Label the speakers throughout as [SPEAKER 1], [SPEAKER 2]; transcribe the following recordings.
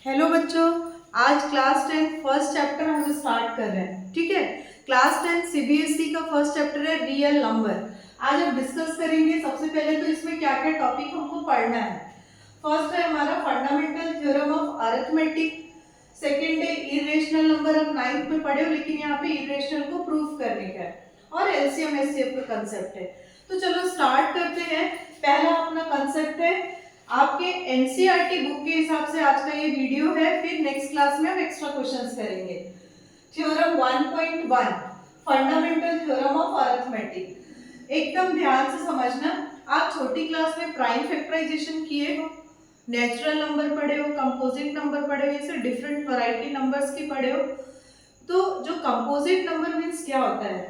[SPEAKER 1] Hello बच्चों, आज class 10 first chapter हम स्टार्ट कर रहे हैं। ठीक है, क्लास 10 सीबीएसई का फर्स्ट चैप्टर है रियल नंबर। आज हम डिस्कस करेंगे। सबसे पहले तो इसमें क्या क्या टॉपिक हमको पढ़ना है। फर्स्ट है हमारा fundamental theorem of arithmetic. Second है इरेशनल नंबर। अब 9th में पढ़े हो, लेकिन यहाँ पे इरेशनल को प्रूव करने का है और एलसीएम एचसीएफ का कंसेप्ट है। तो चलो स्टार्ट करते हैं। पहला अपना कंसेप्ट है आपके एनसीईआरटी बुक के हिसाब से आज का ये वीडियो है। फिर नेक्स्ट क्लास में हम एक्स्ट्रा क्वेश्चंस करेंगे। Theorem 1.1 fundamental theorem of arithmetic. एकदम ध्यान से समझना। आप छोटी क्लास में प्राइम फैक्टराइजेशन किए हो, नेचुरल नंबर पढ़े हो, कंपोजिट नंबर पढ़े हो, ऐसे डिफरेंट वैरायटी नंबर्स की पढ़े हो। तो जो कंपोजिट नंबर मीन्स क्या होता है,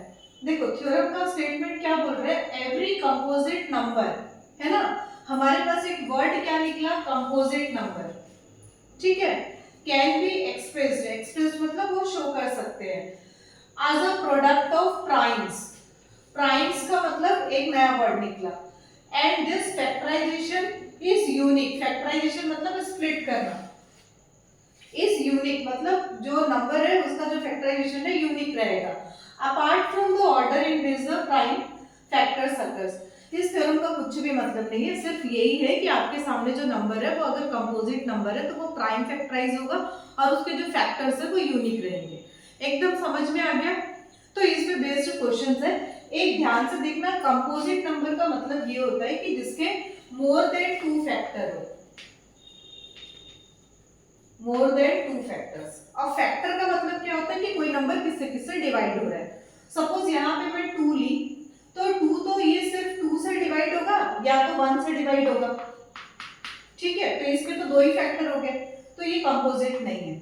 [SPEAKER 1] देखो थ्योरम का स्टेटमेंट क्या बोल रहा है, एवरी कंपोजिट नंबर, है ना। हमारे पास एक वर्ड क्या निकला, कंपोजिट नंबर। ठीक है, कैन बी एक्सप्रेस्ड। एक्सप्रेस्ड मतलब वो शो कर सकते हैं as a product of primes. Primes का मतलब एक नया वर्ड निकला। And this factorisation is unique. Factorisation मतलब स्प्लिट करना। इज यूनिक मतलब जो नंबर है उसका जो फैक्टराइजेशन है यूनिक रहेगा, apart from the order in which the prime factor suckers. इस थ्योरम का कुछ भी मतलब नहीं है, सिर्फ यही है कि आपके सामने जो नंबर है वो अगर कंपोजिट नंबर है तो वो प्राइम फैक्टराइज होगा और उसके जो फैक्टर्स है वो यूनिक रहेंगे। एकदम समझ में आ गया। तो इस पे बेस्ड क्वेश्चंस है। एक ध्यान से देखना, कंपोजिट नंबर का मतलब ये होता है कि जिसके मोर देन 2 फैक्टर हो। मोर देन 2 फैक्टर्स। और फैक्टर का मतलब क्या होता है कि कोई नंबर किससे किससे डिवाइड हो रहा है। सपोज यहाँ पे मैं 2 ली तो 2 तो ये सिर्फ 2 से डिवाइड होगा या तो 1 से डिवाइड होगा। ठीक है, तो इसमें तो 2 ही फैक्टर हो गए, तो ये कंपोजिट नहीं है।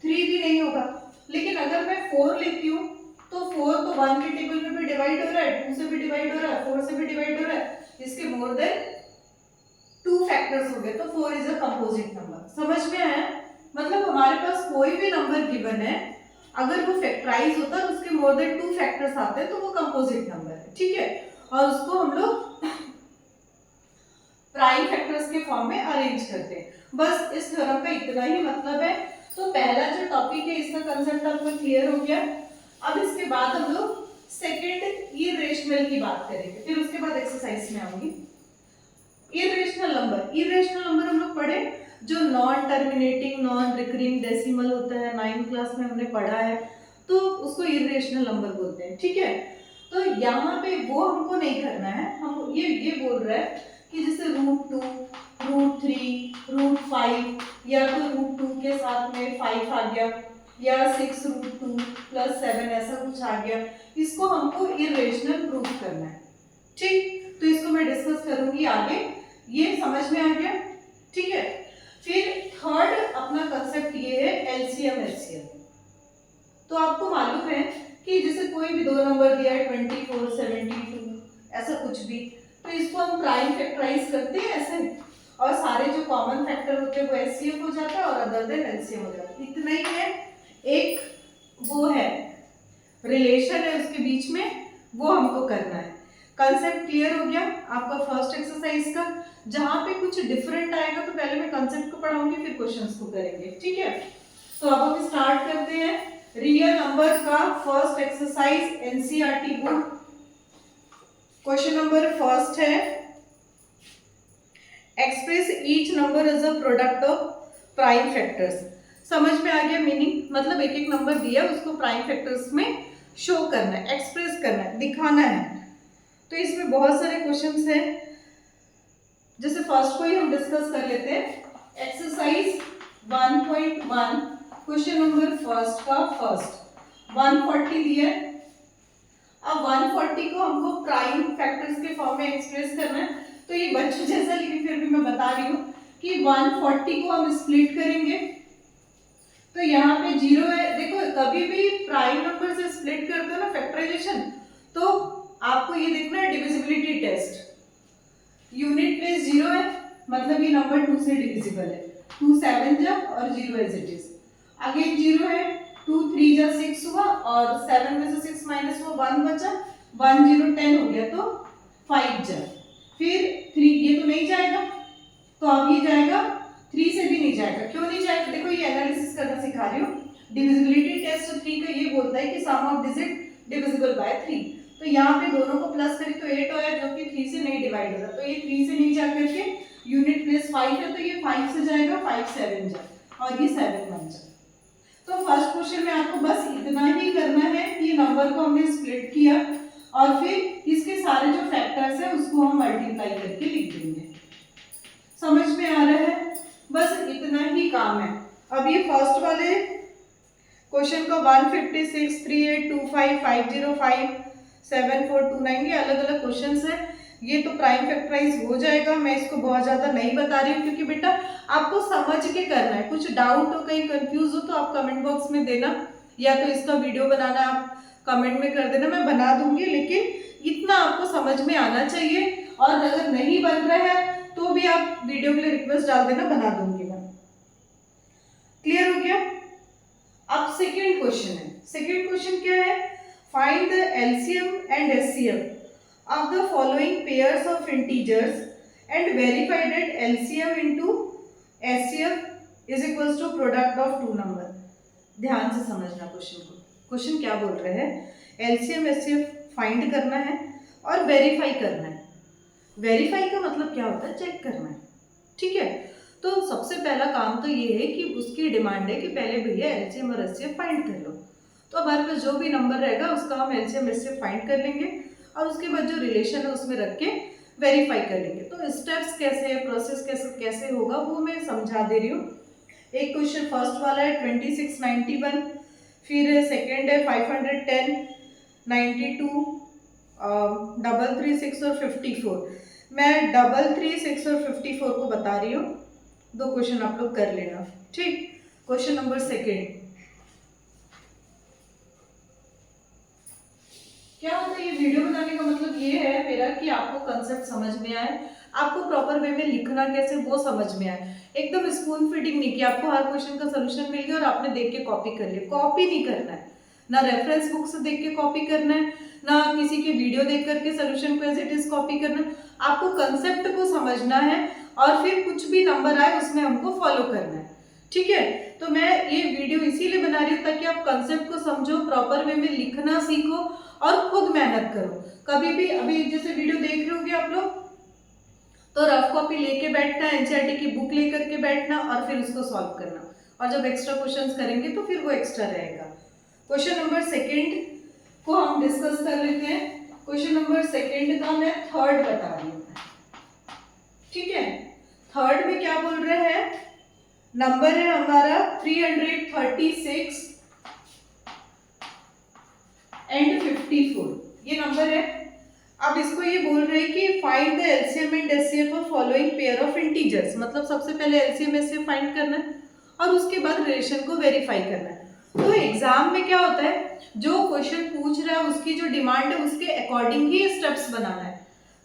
[SPEAKER 1] 3 भी नहीं होगा। लेकिन अगर मैं 4 लेती हूँ तो 4 तो 1 के टेबल में भी डिवाइड हो रहा है, 2 से भी डिवाइड हो रहा है, 4 से भी डिवाइड हो रहा है। इसके मोर देन 2 फैक्टर्स हो गए, तो 4 इज अ कंपोजिट नंबर। समझ में आया। मतलब हमारे पास कोई भी नंबर गिवन है, अगर वो फैक्टराइज होता है उसके मोर देन 2 फैक्टर्स आते हैं तो वो कंपोजिट नंबर है। ठीक है, और उसको हम लोग प्राइम फैक्टर्स के फॉर्म में अरेंज करते हैं। बस इस थ्योरम का इतना ही मतलब है। तो पहला जो टॉपिक है इसका कंसेप्ट आपको क्लियर हो गया। अब इसके बाद हम लोग सेकंड इरेशनल की बात करेंगे, फिर उसके बाद एक्सरसाइज में आऊंगी। Irrational number. इरेशनल नंबर हम लोग पढ़े जो non terminating non recurring decimal होता है, 9th क्लास में हमने पढ़ा है, तो उसको इरेशनल नंबर बोलते हैं। ठीक है, तो यहाँ पे वो हमको नहीं करना है। हम ये बोल रहा है कि जैसे √2, √3, √5 या तो √2 के साथ में 5 आ गया या 6√2 + 7 ऐसा कुछ आ गया, इसको हमको इरेशनल प्रूफ करना है। ठीक, तो इसको मैं डिस्कस करूंगी आगे। ये समझ में आ गया। ठीक है, फिर थर्ड अपना कंसेप्ट ये है एलसीएम एचसीएफ। तो आपको मालूम है कि जैसे कोई भी 2 नंबर दिया है 24, 72 ऐसा कुछ भी, तो इसको हम प्राइम फैक्टराइज करते हैं ऐसे, और सारे जो कॉमन फैक्टर होते हैं वो एचसीएफ हो जाता है और अदर देन एलसीएम हो जाता है। इतना ही है। एक वो है रिलेशन है उसके बीच में, वो हमको करना है। कंसेप्ट क्लियर हो गया आपका फर्स्ट एक्सरसाइज का। जहां पे कुछ डिफरेंट आएगा तो पहले मैं कंसेप्ट को पढ़ाऊंगी फिर क्वेश्चंस को करेंगे। ठीक है, तो अब हम स्टार्ट करते हैं रियल नंबर का first exercise NCERT book. Question number first है express each number as a product of prime factors. समझ में आ गया मीनिंग, मतलब एक एक नंबर दिया उसको प्राइम फैक्टर्स में शो करना है, एक्सप्रेस करना है, दिखाना है। तो इसमें बहुत सारे क्वेश्चंस हैं, जैसे फर्स्ट को ही हम डिस्कस कर लेते हैं। एक्सरसाइज 1.1 क्वेश्चन नंबर फर्स्ट का फर्स्ट 140 दिया है। अब 140 को हमको प्राइम फैक्टर्स के फॉर्म में एक्सप्रेस करना है। तो ये बच्चों जैसा, लेकिन फिर भी मैं बता रही हूँ कि 140 को हम स्प्लिट करेंगे तो यहाँ पे 0 है। देखो कभी भी प्राइम नंबर से स्प्लिट करते हो ना फैक्टराइजेशन, तो आपको ये देखना है डिविजिबिलिटी टेस्ट। यूनिट प्लेस 0 है मतलब ये नंबर 2 से डिविजिबल है। 2 7 जा और 0 एज इट इज। अगेन 0 है, 2 3 जा 6 हुआ और 7 में से 6 माइनस हुआ 1 बचा, 1 0 10 हो गया तो 5 जा। फिर 3 ये तो नहीं जाएगा, तो अब ये जाएगा 3 से भी नहीं जाएगा। क्यों नहीं जाएगा, देखो ये डिविजिबिलिटी टेस्ट 3 का ये बोलता है कि सम ऑफ डिजिट डिविजिबल बाय 3। तो यहाँ पे दोनों को प्लस करें तो 8 आया, जो कि 3 से नहीं डिवाइड होता, तो ये 3 से नहीं जा करके यूनिट प्लेस 5 है, तो ये 5 से जाएगा, 5 7 जा और ये 7 1 जा। तो फर्स्ट क्वेश्चन में आपको बस इतना ही करना है कि नंबर को हमने स्प्लिट किया और फिर इसके सारे जो फैक्टर्स हैं उसको हम मल्टीप्लाई करके लिख देंगे। समझ में आ रहा है? बस इतना ही काम है। अब ये फर्स्ट वाले क्वेश्चन को 156, 3825, 505, 7429 ये अलग अलग क्वेश्चंस हैं। ये तो प्राइम फैक्टराइज हो जाएगा, मैं इसको बहुत ज़्यादा नहीं बता रही हूँ क्योंकि बेटा आपको समझ के करना है। कुछ डाउट हो, कहीं कंफ्यूज हो तो आप कमेंट बॉक्स में देना, या तो इसका वीडियो बनाना आप कमेंट में कर देना, मैं बना दूंगी, लेकिन इतना आपको समझ में आना चाहिए। और अगर नहीं बन रहा है तो भी आप वीडियो के लिए रिक्वेस्ट डाल देना, बना दूंगी मैं। क्लियर हो गया? अब सेकेंड क्वेश्चन है। सेकेंड क्वेश्चन क्या है? Find the LCM and HCF of the following pairs of integers and verify that LCM into HCF is equals to product of two number। ध्यान से समझना क्वेश्चन को। क्वेश्चन क्या बोल रहे हैं? LCM HCF फाइंड करना है और वेरीफाई करना है। वेरीफाई का मतलब क्या होता है? चेक करना है। ठीक है, तो सबसे पहला काम तो ये है कि उसकी डिमांड है कि पहले भैया LCM और HCF फाइंड कर लो। तो हमारे पास जो भी नंबर रहेगा उसका हम LCM HCF फाइंड कर लेंगे और उसके बाद जो रिलेशन है उसमें रख के वेरीफाई कर लेंगे। तो स्टेप्स कैसे है, प्रोसेस कैसे होगा वो मैं समझा दे रही हूँ। एक क्वेश्चन फर्स्ट वाला है 2691, फिर सेकंड है 510, 92, 336 और 54। मैं 336 और 54 को बता रही हूँ, दो क्वेश्चन आप लोग कर लेना। ठीक, क्वेश्चन नंबर सेकेंड क्या होता है? ये वीडियो बनाने का मतलब ये है मेरा कि आपको कंसेप्ट समझ में आए, आपको प्रॉपर वे में लिखना कैसे वो समझ में आए। एकदम स्पून फीडिंग नहीं कि आपको हर क्वेश्चन का सोल्यूशन मिल गया और आपने देख के कॉपी कर लिया। कॉपी नहीं करना है, ना रेफरेंस बुक से देख के कॉपी करना है, ना किसी की वीडियो देख करके सोल्यूशन को एज इट इज कॉपी करना है। आपको कंसेप्ट को समझना है और फिर कुछ भी नंबर आए उसमें हमको फॉलो करना है। ठीक है, तो मैं ये वीडियो इसीलिए बना रही हूँ ताकि आप कंसेप्ट को समझो, प्रॉपर वे में लिखना सीखो और खुद मेहनत करो। कभी भी अभी जैसे वीडियो देख रहे होगे आप लोग तो रफ कॉपी लेके बैठना, एनसीईआरटी की बुक लेकर के बैठना और फिर उसको सॉल्व करना, और जब एक्स्ट्रा क्वेश्चंस करेंगे तो फिर वो एक्स्ट्रा रहेगा। क्वेश्चन नंबर सेकंड को हम डिस्कस कर लेते हैं। क्वेश्चन नंबर सेकंड का मैं थर्ड बता रही हूँ। ठीक है, थर्ड में क्या बोल रहे हैं? नंबर है हमारा 336 एंड 54, ये नंबर है। अब इसको ये बोल रहे हैं कि find the LCM and HCF of following pair of integers. मतलब सबसे पहले एलसीएम एचसीएफ फाइंड करना है और उसके बाद रिलेशन को वेरीफाई करना है। तो एग्जाम में क्या होता है, जो क्वेश्चन पूछ रहा है उसकी जो डिमांड है उसके अकॉर्डिंग ही स्टेप्स बनाना है।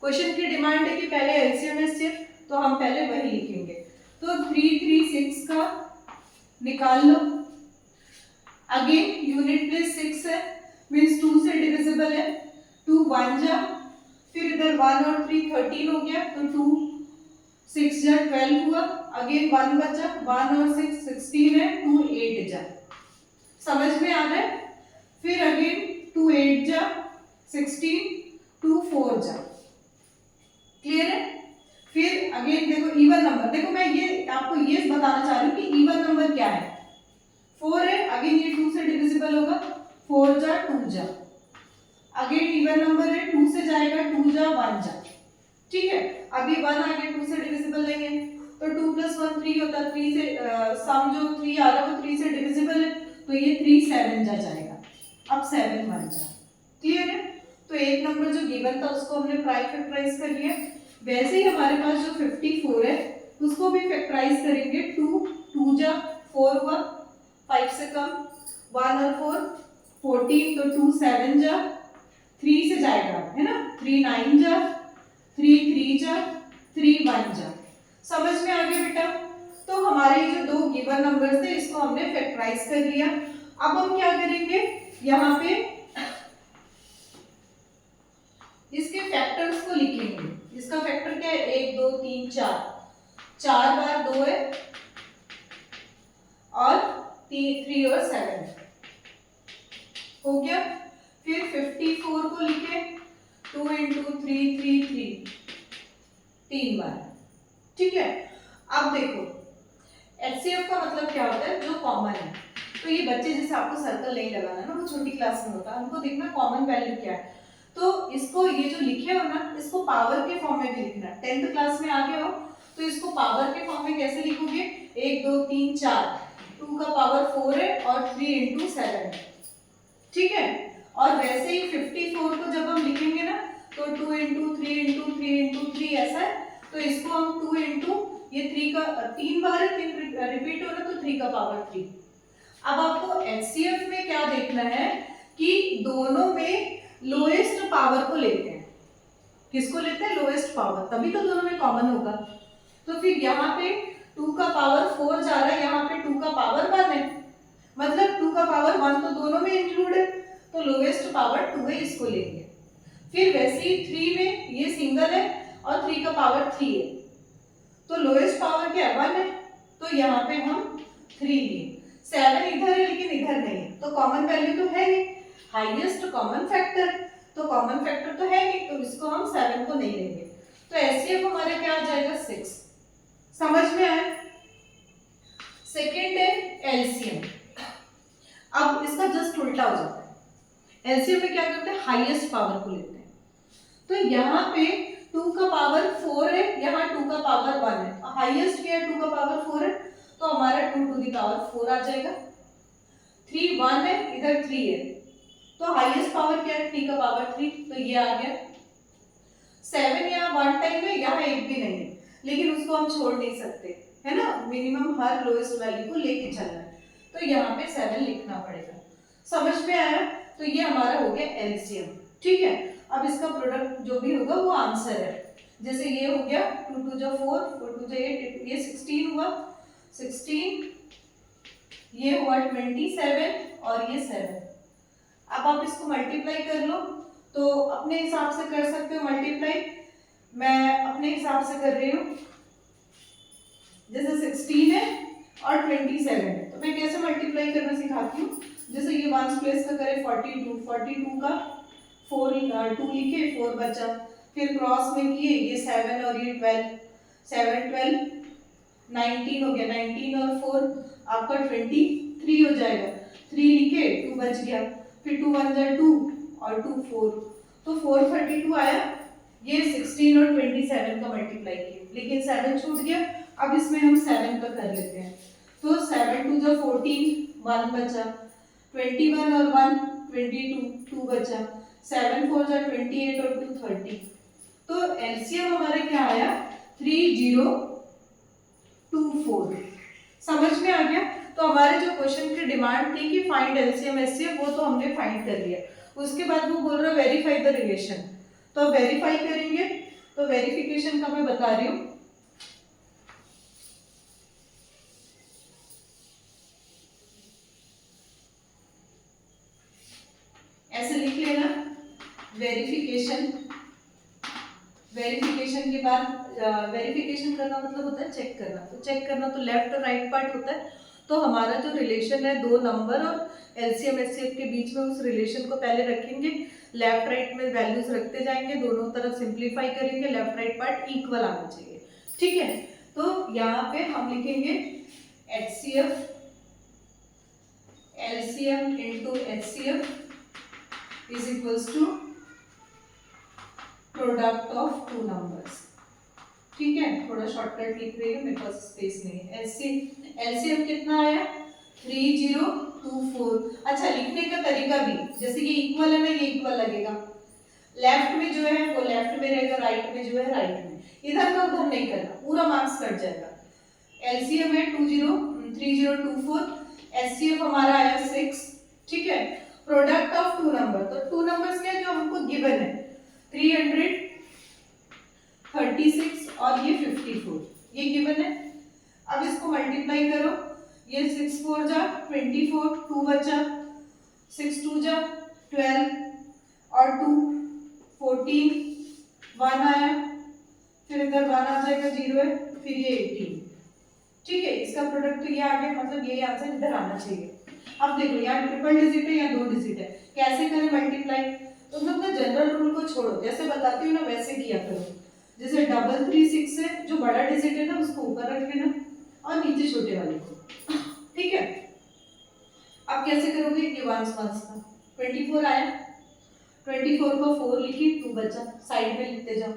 [SPEAKER 1] क्वेश्चन की डिमांड है कि पहले एलसीएम एचसीएफ, तो हम पहले वही लिखेंगे। तो 336 का निकाल लो, अगेन यूनिट प्लेस 6 है, मीन्स 2 से डिविजिबल है, 2 1 जा, फिर इधर 1 और 3 13 हो गया, तो 2 6 जा 12 हुआ, अगेन 1 बचा, 1 और 6 16 है, 2 8 जा। समझ में आ रहा है? फिर अगेन 2 8 जा 16, 2 4 जा। क्लियर है? फिर अगेन देखो इवन नंबर, देखो मैं ये आपको ये बताना चाह रही हूँ कि इवन नंबर क्या है। 4 है, अगेन ये 2 से डिविजिबल होगा, 4 जा 2 जा, अगेन इवन नंबर है, 2 से जाएगा 2 जा 1 जा। ठीक है, अभी 1 आ गया, 2 से डिविजिबल नहीं है, तो 2 + 1 3 होता है, 3 से सम जो 3 आ रहा है वो 3 से डिविजिबल है, तो ये 3 7 जा जाएगा, अब 7 1 जा। क्लियर है? तो एक नंबर जो गिवन था उसको हमने प्राइम फैक्टराइज कर लिया। वैसे ही हमारे पास जो 54 है उसको भी फैक्टराइज करेंगे। 2 2 जा 4 हुआ, 5 से कम, 1 और 4 14, तो 2 7 जा, 3 से जाएगा है ना, 3 9 जा, 3 3 जा, 3 1 जा। समझ में आ गया बेटा? तो हमारे जो दो गिवन नंबर्स थे इसको हमने फैक्टराइज कर लिया। अब हम क्या करेंगे, यहाँ पे इसके फैक्टर्स को लिखेंगे। इसका फैक्टर क्या है? 1 2 3 4, 4 बार 2 है और 3 और 7। 54 को लिखे 2 × 3 3 3 3 बार, ठीक है। अब देखो HCF का मतलब क्या होता है, जो कॉमन है। तो ये बच्चे जैसे आपको सर्कल नहीं लगाना ना, वो छोटी क्लास में होता है, उनको देखना कॉमन वैल्यू क्या है। तो इसको ये जो लिखे हो ना, इसको पावर के फॉर्म में भी लिखना। 10th क्लास में आ गए हो तो इसको पावर के फॉर्म में कैसे लिखोगे, 1 2 3 4, 2 का पावर 4 है और 3 × 7 है, ठीक है। और वैसे ही 54 को जब हम लिखेंगे ना तो 2 × 3 × 3 × 3 ऐसा है, तो इसको हम 2 × ये 3 का 3 बार है, 3 रिपीट हो रहा है तो 3 का पावर 3। अब आपको HCF में क्या देखना है कि दोनों में लोएस्ट पावर को लेते हैं। किसको लेते हैं, लोएस्ट पावर, तभी तो दोनों में कॉमन होगा। तो फिर यहाँ पे 2 का पावर 4 जा रहा है, यहाँ पे 2 का पावर 1 है, मतलब 2 का पावर 1 तो दोनों में इंक्लूड है, तो लोएस्ट पावर 2 है, इसको लेंगे। फिर वैसे ही 3 में ये सिंगल है और 3 का पावर 3 है, तो लोएस्ट पावर क्या है, 1 है, तो यहाँ पे हम 3 लिए। 7 इधर है लेकिन इधर नहीं है, तो कॉमन वैल्यू तो है नहीं, हाईएस्ट कॉमन फैक्टर, तो कॉमन फैक्टर तो है नहीं, तो इसको हम 7 को नहीं लेंगे। तो HCF हमारे क्या आ जाएगा, 6। समझ में आया। सेकेंड है LCM। अब इसका जस्ट उल्टा हो जाता है। LCM में क्या करते हैं, हाईएस्ट पावर को लेते हैं। तो यहाँ पे 2 का पावर 4 है, यहाँ 2 का पावर 1 है, हाईएस्ट क्या है, 2 का पावर 4 है, तो हमारा 2 × the पावर 4 आ जाएगा। 3 1 है, इधर 3 है, तो हाईएस्ट पावर क्या है, 3 का पावर 3, तो ये आ गया। 7 यहाँ 1 टाइम है, यहाँ 1 भी नहीं है, लेकिन उसको हम छोड़ नहीं सकते, है ना, मिनिमम हर लोएस्ट वैल्यू को लेके चलना है, तो यहाँ पे 7 लिखना पड़ेगा। समझ में आया। तो ये हमारा हो गया LCM, ठीक है। अब इसका प्रोडक्ट जो भी होगा वो आंसर है। जैसे ये हो गया 2 2 जा 4, 4 2 जा 8, ये 16 हुआ, 16, ये हुआ 27 और ये 7। अब आप इसको मल्टीप्लाई कर लो, तो अपने हिसाब से कर सकते हो मल्टीप्लाई, मैं अपने हिसाब से कर रही हूँ। जैसे 16 है और 27 है, तो मैं कैसे मल्टीप्लाई करना सिखाती हूँ। जैसे ये वंस प्लेस का करें 42, 42 का 4 2 लिखे, 4 बचा, फिर क्रॉस में किए, ये 7 और ये 12, 7 12 19 हो गया, 19 और 4 आपका 23 हो जाएगा, 3 लिखे, 2 बच गया, फिर 2 1 जा 2 और 2 4, तो 432 आया। ये 16 और 27 का मल्टीप्लाई किया, लेकिन 7 छूट गया, अब इसमें हम 7 का कर लेते हैं, तो 7 2 जा 14, 1 बचा, 21 और 1 22, 2 बचा, 7 4 जा 28 और 2 30, तो LCM हमारे क्या आया, 3024। समझ में आ गया। तो हमारे जो क्वेश्चन की डिमांड थी कि फाइंड LCM HCF, वो तो हमने फाइंड कर लिया। उसके बाद वो बोल रहा है वेरीफाई द रिलेशन, तो वेरीफाई करेंगे, तो वेरिफिकेशन का मैं बता रही हूँ। ऐसे लिख लेना वेरिफिकेशन। वेरिफिकेशन के बाद वेरिफिकेशन करना मतलब होता है चेक करना, तो चेक करना तो लेफ्ट और राइट पार्ट होता है। तो हमारा जो रिलेशन है दो नंबर और LCM HCF के बीच में, उस रिलेशन को पहले रखेंगे, लेफ्ट राइट में वैल्यूज रखते जाएंगे, दोनों तरफ सिंप्लीफाई करेंगे, लेफ्ट राइट पार्ट इक्वल आना चाहिए, ठीक है। तो यहाँ पे हम लिखेंगे HCF LCM into HCF is equals to product of two numbers, ठीक है। थोड़ा शॉर्टकट लिख रही हूँ, मेरे पास स्पेस नहीं है। LCM कितना आया, 3024। अच्छा, लिखने का तरीका भी, जैसे ये इक्वल है ना, ये इक्वल लगेगा, लेफ्ट में जो है वो लेफ्ट में रहेगा, राइट में जो है राइट में, इधर का उधर नहीं करना, पूरा मार्क्स कट जाएगा। LCM है 3024, HCF हमारा आया 6, ठीक है। प्रोडक्ट ऑफ टू नंबर, तो टू नंबर्स क्या जो हमको गिवन है, 336 और ये 54, ये गिवन है। अब इसको मल्टीप्लाई करो, ये 6 4 जा 24, 2 बचा, 6 2 जा 12 और 2 14, 1 आया, फिर इधर 1 आ जाएगा, 0 है, फिर ये 18, ठीक है। इसका प्रोडक्ट तो ये आ गया, मतलब ये आंसर इधर आना चाहिए। अब देखो यहाँ ट्रिपल डिजिट है या 2 डिजिट है, कैसे करें मल्टीप्लाई। तुम लोग ना जनरल रूल को छोड़ो, जैसे बताती हूँ ना वैसे किया करो। जैसे 336 है, जो बड़ा डिजिट है ना उसको ऊपर रख लेना और नीचे छोटे वाले को, ठीक है। अब कैसे करोगे, ये वंस वंस का 24 आया, 24 को 4 लिखी, 2 बचा, साइड में लिखते जाओ।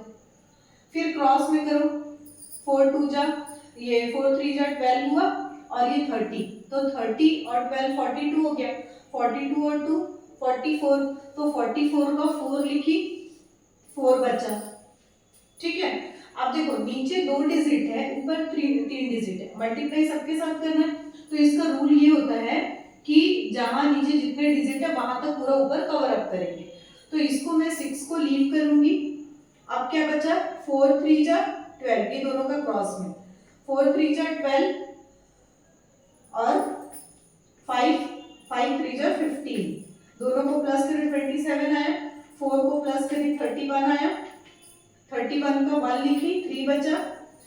[SPEAKER 1] फिर क्रॉस में करो, 4 2 जा, ये 4 3 जा 12 हुआ, और ये 30, तो 30 और 12 42 हो गया, 42 और 2 44, तो 44 का 4 लिखी, 4 बचा, ठीक है। अब देखो नीचे 2 डिजिट है, ऊपर 3 डिजिट है, मल्टीप्लाई सबके साथ करना है, तो इसका रूल ये होता है कि जहां नीचे जितने डिजिट है वहां तक पूरा ऊपर कवर अप करेंगे। तो इसको मैं 6 को लीव करूंगी। अब क्या बचा, 4 3 जा 12, ये दोनों का क्रॉस में, 4 3 जा 12 और 5 5 3 जा 15, दोनों को प्लस करें 27 आया, 4 को प्लस करें 31 आया, 31 का 1 लिखी, 3 बचा,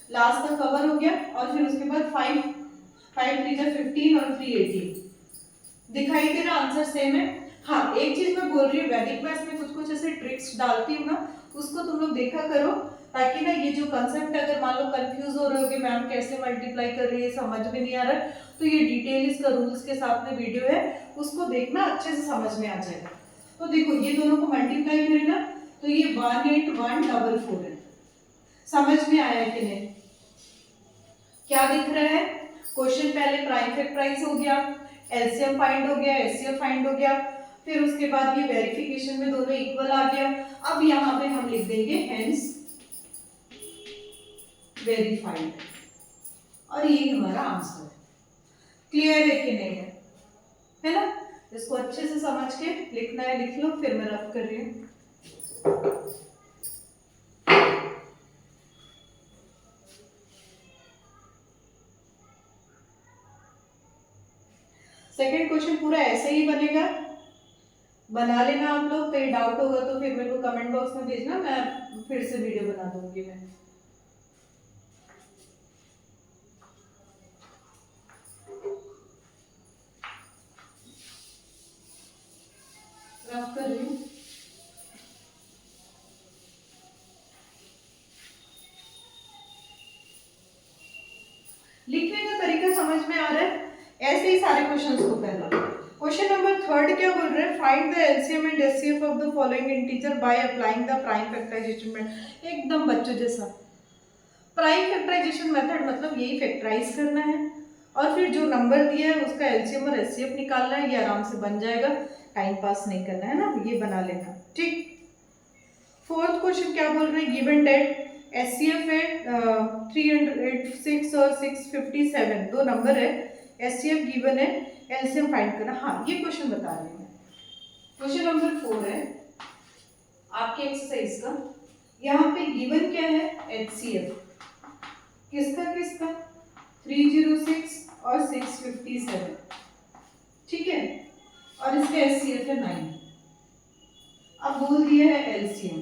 [SPEAKER 1] लास्ट का कवर हो गया, और फिर उसके बाद 5 5 3 जा 15 और 3 18। दिखाई दे रहा, आंसर सेम है। हाँ, एक चीज मैं बोल रही हूँ, वैदिक मैथ्स में कुछ कुछ ऐसे ट्रिक्स डालती हूँ ना, उसको तुम लोग देखा करो, ताकि ना ये जो कंसेप्ट अगर मान लो कंफ्यूज हो रहे हो कि मैम कैसे मल्टीप्लाई कर रही है, समझ में नहीं आ रहा, तो ये डिटेल इसका रूल्स के साथ में वीडियो है, उसको देखना, अच्छे से समझ में आ जाएगा। तो देखो ये दोनों को मल्टीप्लाई करें ना, तो ये 18144 है। समझ में आया कि नहीं? क्या दिख रहा है, क्वेश्चन पहले प्राइम फैक्टराइज हो गया, एलसीएम फाइंड हो गया, एचसीएफ फाइंड हो गया, फिर उसके बाद ये वेरिफिकेशन में दोनों इक्वल आ गया। अब यहाँ पे हम लिख देंगे हेंस वेरीफाइड, और ये हमारा आंसर है। क्लियर है कि नहीं है ना? इसको अच्छे से समझ के लिखना है, लिख लो, फिर मैं रफ कर रही हूँ। सेकेंड क्वेश्चन पूरा ऐसे ही बनेगा, बना लेना आप लोग। कहीं डाउट होगा तो फिर मेरे को कमेंट बॉक्स में भेजना, मैं फिर से वीडियो बना दूंगी मैं। रफ कर रही हूँ। लिखने का तरीका समझ में आ रहा है? ऐसे ही सारे क्वेश्चंस को करना। क्वेश्चन नंबर 3 क्या बोल रहे हैं, find the LCM and HCF of the following integer by applying the prime factorisation method. एकदम बच्चों जैसा, प्राइम फैक्टराइजेशन मेथड मतलब यही फैक्टराइज करना है, और फिर जो नंबर दिया है उसका एलसीएम और एचसीएफ निकालना है, ये आराम से बन जाएगा, टाइम पास नहीं करना है ना, ये बना लेना, ठीक। फोर्थ क्वेश्चन क्या बोल रहे हैं, गिवन डेट एचसीएफ है 306 और 657, दो नंबर है, एचसीएफ गिवन है, एलसीएम फाइंड करना। हाँ, ये क्वेश्चन बता रही हूँ। क्वेश्चन नंबर 4 है आपके एक्सरसाइज का। यहाँ पे गिवन क्या है, एचसीएफ किसका किसका, 306 और 657, ठीक है, और इसका एचसीएफ है 9। अब बोल दिया है एलसीएम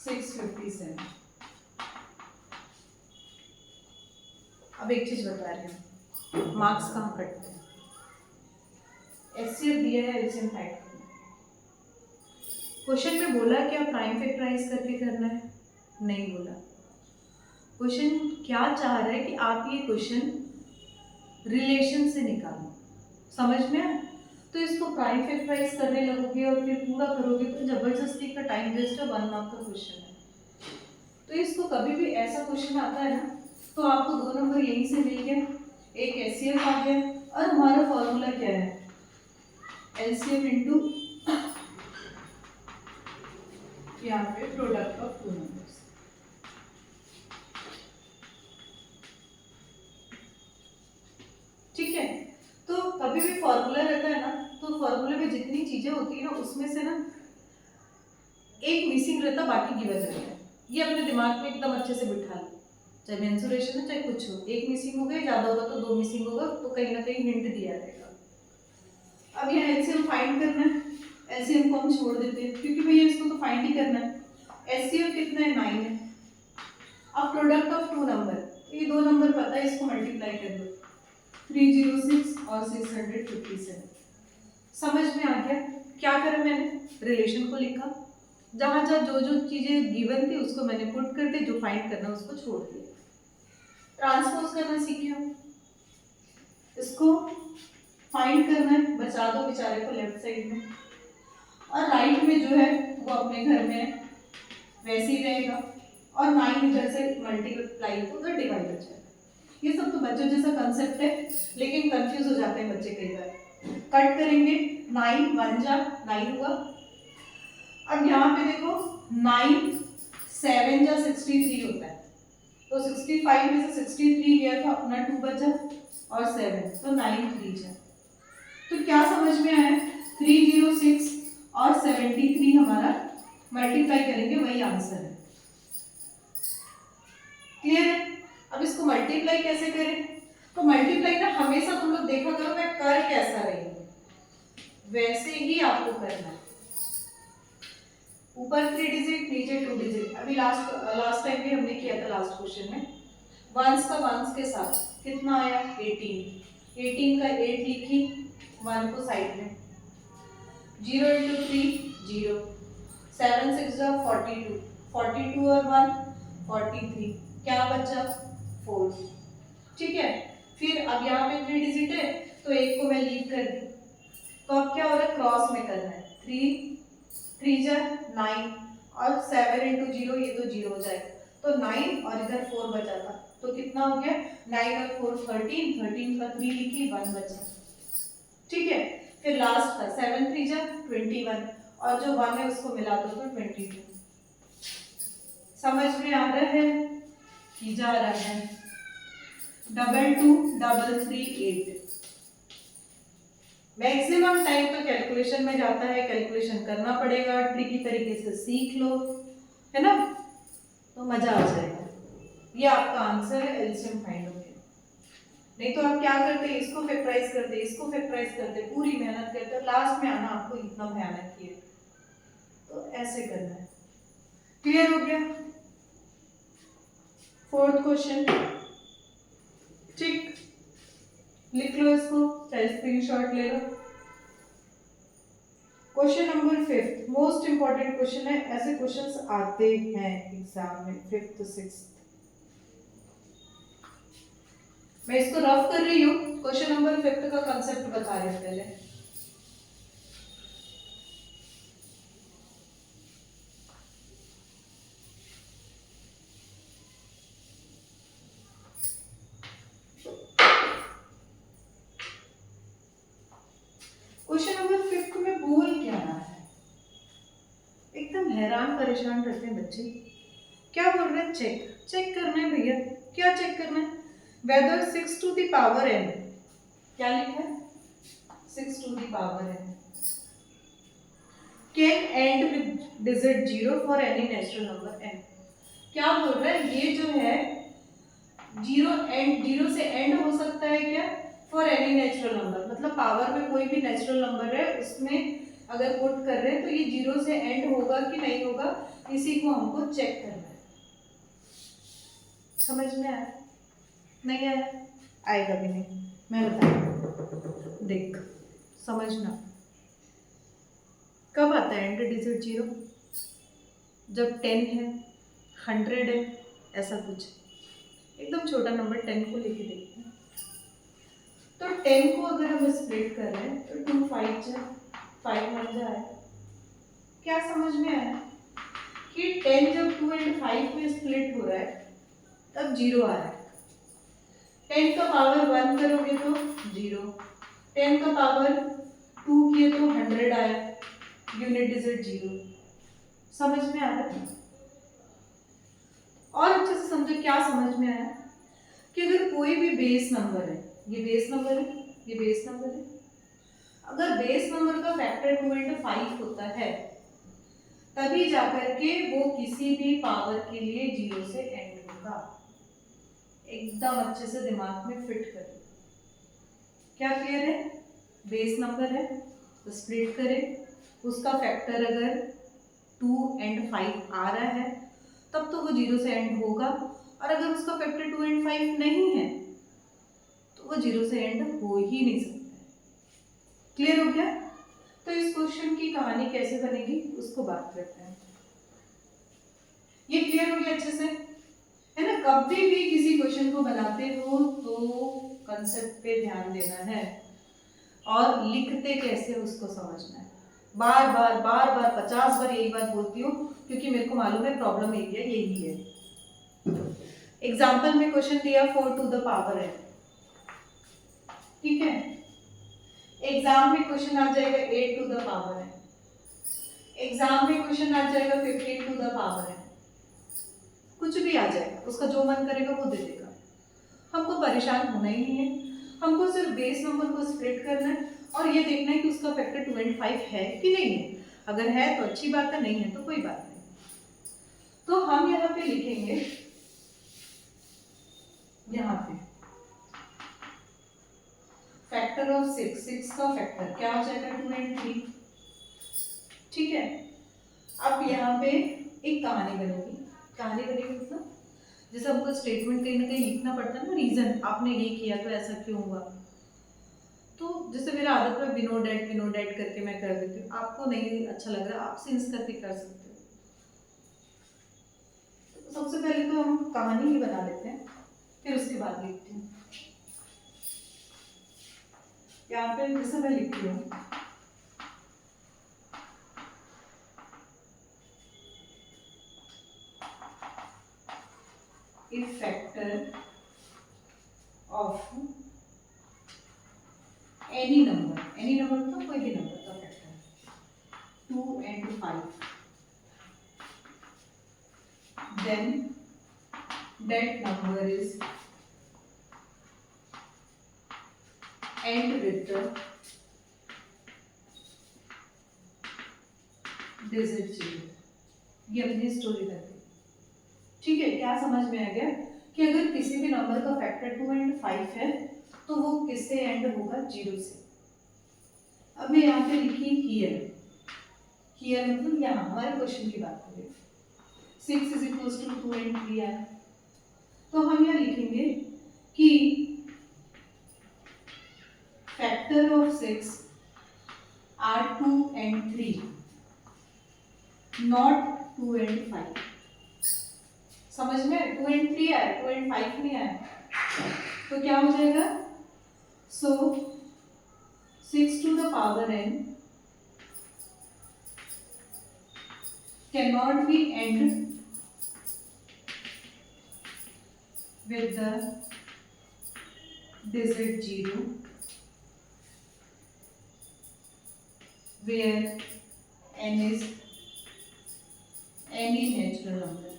[SPEAKER 1] 657। अब एक चीज बता रही हूँ, मार्क्स कहाँ कटते हैं, एचसीएफ दिया है, एलसीएम फाइंड करना है। क्वेश्चन में बोला क्या प्राइम फैक्टराइज करके करना है, नहीं बोला। क्वेश्चन क्या चाह रहा है कि आप ये क्वेश्चन रिलेशन से निकालो, समझ में आया? तो इसको प्राइम फैक्टराइज करने लगोगे और फिर पूरा करोगे तो जबरदस्ती का टाइम वेस्ट है, 1 मार्क का क्वेश्चन है। तो इसको कभी भी ऐसा क्वेश्चन आता है ना, तो आपको 2 नंबर यहीं से मिल गए, एक एचसीएफ आ गया, और हमारा फॉर्मूला क्या है, एलसीएम इनटू यहाँ पे प्रोडक्ट ऑफ 2 नंबर्स। ठीक है, तो कभी भी फॉर्मूला रहता है ना, तो फॉर्मूले में जितनी चीजें होती है ना, उसमें से ना एक मिसिंग रहता, बाकी गिवन रहता है। ये अपने दिमाग में एकदम अच्छे से बिठा लो, चाहे मेंसुरेशन है चाहे कुछ हो, एक मिसिंग हो गई, ज्यादा होगा तो 2 मिसिंग होगा, तो कहीं ना कहीं हिंट दिया रहेगा। अब यहाँ एलसीएम फाइंड करना है, एलसीएम को हम छोड़ देते हैं क्योंकि भैया इसको तो फाइंड ही करना है। एचसीएफ कितना है, 9 है। अब प्रोडक्ट ऑफ 2 नंबर, ये 2 नंबर पता है, इसको मल्टीप्लाई कर दो, 306 और 657। समझ में आ गया? क्या करा मैंने, रिलेशन को लिखा, जहां जहां जो जो चीजें गिवन थी उसको मैंने पुट कर दी, जो फाइंड करना उसको छोड़ दिया। ट्रांसपोज करना सीखे हम, इसको फाइंड करना है, बचा दो बेचारे को लेफ्ट साइड में, और राइट में जो है वो अपने घर में है वैसे ही रहेगा, और 9 इधर से मल्टीप्लाई तो उधर डिवाइड हो जाएगा। ये सब तो बच्चों जैसा कंसेप्ट है, लेकिन कंफ्यूज हो जाते हैं बच्चे कई बार। कट करेंगे, 9 1 जा 9 हुआ। अब यहाँ पे देखो 9 7 जा 63 होता है, तो 65 में से 63 गया तो अपना 2 बचा और 7, तो 9 3 जा। तो क्या समझ में आया, 306 और 73 हमारा मल्टीप्लाई करेंगे वही आंसर है। क्लियर है? अब इसको मल्टीप्लाई कैसे करें, तो मल्टीप्लाई ना हमेशा तुम लोग देखा करो मैं कर कैसा रही हूं, वैसे ही आपको करना है। ऊपर 3 डिजिट नीचे 2 डिजिट। अभी लास्ट टाइम भी हमने किया था, लास्ट क्वेश्चन में वंस का वंस के साथ कितना आया 18 का 8 लिखी, 1 को साइड में, 0 इंटू 3 0, 7 6 जा 42, 42 और 1 43, क्या बचा 4। ठीक है, फिर अब यहाँ पे 3 डिजिट है तो एक को मैं लीव कर दी, तो अब क्या हो रहा है क्रॉस में करना है, 3 जा 9 और 7 इंटू 0 ये तो 0 हो जाएगा, तो 9 और इधर 4 बचा था, तो कितना हो गया 9 और 4 13 का 3 लिखी 1 बचा। ठीक है, फिर लास्ट था 7 3 जा 21 और जो 1 है उसको मिला दो तो 22। समझ में आ रहा है कि जा रहा है, 223338। मैक्सिमम टाइम तो कैलकुलेशन में जाता है, कैलकुलेशन करना पड़ेगा, ट्रिकी तरीके से सीख लो, है ना, तो मजा आ जाएगा। ये आपका आंसर है, एलसीएम फाइंड हो गया। नहीं तो आप क्या करते, इसको फैक्टराइज करते, इसको फैक्टराइज करते, पूरी मेहनत करते, लास्ट में आना आपको इतना भयानक किया, तो ऐसे करना है। क्लियर हो गया? फोर्थ क्वेश्चन, ठीक, लिख लो इसको, चाहे स्क्रीनशॉट ले लो। Question number 5 most important question है, ऐसे क्वेश्चंस आते हैं एग्जाम में 5th 6th। मैं इसको रफ कर रही हूँ, क्वेश्चन नंबर 5 का कंसेप्ट बता रहे पहले। क्वेश्चन नंबर 5 में बोल क्या रहा है, एकदम हैरान परेशान करते हैं बच्चे। क्या बोल रहे हैं, चेक करना है भैया। क्या चेक करना है, whether 6 to the power n, क्या लिखा है 6 to the power n can end with digit 0 for any natural number n। क्या बोल रहा है, ये जो है 0 से एंड हो सकता है क्या, फॉर एनी नेचुरल नंबर, मतलब पावर में कोई भी नेचुरल नंबर है उसमें अगर पुट कर रहे हैं तो ये 0 से एंड होगा कि नहीं होगा, इसी को हमको चेक करना है। समझ में आया? नहीं आया? आएगा भी नहीं, मैं बताऊँ, देख समझना। कब आता है एंड डिजिट 0, जब 10 है, 100 है, ऐसा कुछ एकदम छोटा नंबर 10 को लेके देखते हैं। तो 10 को अगर हम स्प्लिट कर रहे हैं तो 2 5 जा 5 1 जा है। क्या समझ में आया कि 10 जब 2 और 5 में स्प्लिट हो रहा है तब 0 आ रहा है। 10 का पावर 1 करोगे तो 0, 10 का पावर 2 किए तो 100 आया, यूनिट डिजिट 0। समझ में आ रहा है? और अच्छे से समझो, क्या समझ में आया कि अगर कोई भी बेस नंबर है, ये बेस नंबर है, ये बेस नंबर है, अगर बेस नंबर का फैक्टर 2 into 5 होता है तभी जाकर के वो किसी भी पावर के लिए 0 से एंड होगा। एकदम अच्छे से दिमाग में फिट करें। क्या क्लियर है? बेस नंबर है तो स्प्लिट करें, उसका फैक्टर अगर 2 and 5 आ रहा है तब तो वो 0 से एंड होगा, और अगर उसका फैक्टर 2 and 5 नहीं है तो वो 0 से एंड हो ही नहीं सकता है। क्लियर हो गया? तो इस क्वेश्चन की कहानी कैसे बनेगी उसको बात करते हैं। ये क्लियर हो गया अच्छे से, है ना। कभी भी किसी क्वेश्चन को बनाते हो तो कंसेप्ट पे ध्यान देना है और लिखते कैसे उसको समझना है। बार बार 50 बार यही बात बोलती हूँ क्योंकि मेरे को मालूम है प्रॉब्लम एरिया यही है। एग्जाम्पल में क्वेश्चन दिया 4 टू द पावर n, ठीक है। एग्जाम में क्वेश्चन आ जाएगा 8 to the power n, exam में क्वेश्चन आ जाएगा 15 टू द पावर n, कुछ भी आ जाएगा, उसका जो मन करेगा वो दे देगा। हमको परेशान होना ही नहीं है, हमको सिर्फ बेस नंबर को स्प्लिट करना है और ये देखना है कि उसका फैक्टर 25 है कि नहीं है। अगर है तो अच्छी बात है, नहीं है तो कोई बात नहीं। तो हम यहाँ पे लिखेंगे, यहाँ पे फैक्टर ऑफ 6 का फैक्टर क्या हो जाएगा 2 and 3, ठीक है। अब यहाँ पे एक कहानी बनेगी, कहानी बनेगी मतलब जैसे हमको स्टेटमेंट कहीं ना कहीं लिखना पड़ता है ना, रीजन आपने ये किया तो ऐसा क्यों हुआ। तो जैसे मेरा आदत है विनो डैट करके मैं कर देती हूँ, आपको नहीं अच्छा लग रहा आप सिंस करके कर सकते हो। तो सबसे पहले तो हम कहानी ही बना लेते हैं, फिर उसके बाद लिखती हूँ। यहाँ पे जैसे मैं लिखती हूँ if factor of any number तो कोई भी नंबर का factor 2 and 5, then that number is end with the digit 0। ये अपनी स्टोरी करते, ठीक है। क्या समझ में आ गया कि अगर किसी भी नंबर का फैक्टर 2 and 5 है तो वो किससे एंड होगा 0 से। अब मैं यहाँ पे लिखी हियर मतलब यहाँ हमारे क्वेश्चन की बात करें 6 is equals to 2 and 3 है, तो हम यहाँ लिखेंगे कि factor of 6 are 2 and 3 not 2 and 5। समझ में 2 and 3 आया, 2 and 5 नहीं आया, तो क्या हो जाएगा। सो 6 to the power n cannot be end with the digit 0 where n is any natural number।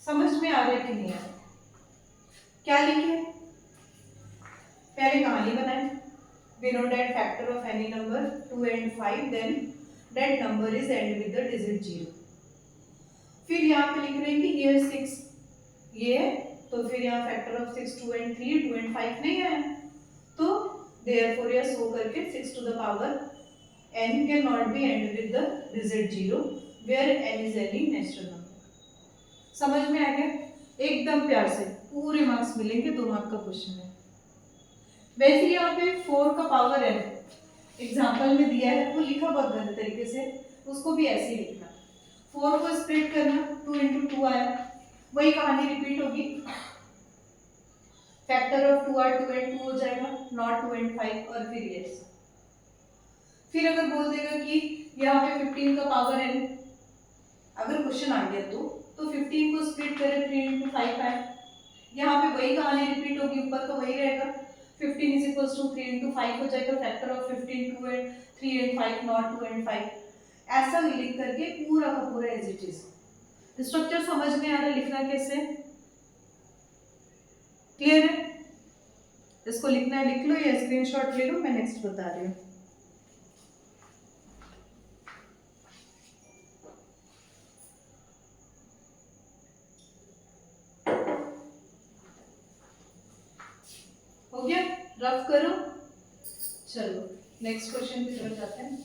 [SPEAKER 1] समझ में आ रहा है कि नहीं आ रहा। क्या लिखे, पहले कहानी बनाए, we know that factor of any number 2 and 5 then that number is end with the digit 0। फिर यहाँ पे लिख रहे हैं कि here 6 ये है, तो फिर यहाँ फैक्टर ऑफ 6 2 and 3 2 and 5 नहीं आया, तो therefore यह शो करके 6 to the power n cannot be end with the digit 0 where n is any natural number। समझ में आ गया, एकदम प्यार से पूरे मार्क्स मिलेंगे, 2 मार्क का क्वेश्चन है। वैसे यहाँ पे 4 का पावर n एग्जाम्पल में दिया है, वो लिखा बहुत गलत तरीके से, उसको भी ऐसे ही लिखना। 4 को स्प्लिट करना 2 into 2 आया, वही कहानी रिपीट होगी, फैक्टर ऑफ 2 are 2 and 2 हो जाएगा, नॉट 2 and 5 और फिर ये। फिर अगर बोल देगा कि यहाँ पे 15 का पावर n, अगर क्वेश्चन आ गया तो 15 को स्प्लिट करें 3 into 5 आए, यहाँ पे वही कहानी रिपीट होगी, ऊपर का वही रहेगा, 15 is equals to 3 into 5 हो जाएगा, factor of 15 2 and 3 and 5 not 2 and 5। ऐसा लिख करके पूरा का पूरा एज इट इज। स्ट्रक्चर समझ में आ रहा है, लिखना कैसे क्लियर है। इसको लिखना है लिख लो या स्क्रीनशॉट ले लो, मैं नेक्स्ट बता रही हूँ। हो गया, रफ करो। चलो नेक्स्ट क्वेश्चन की तरफ जाते हैं।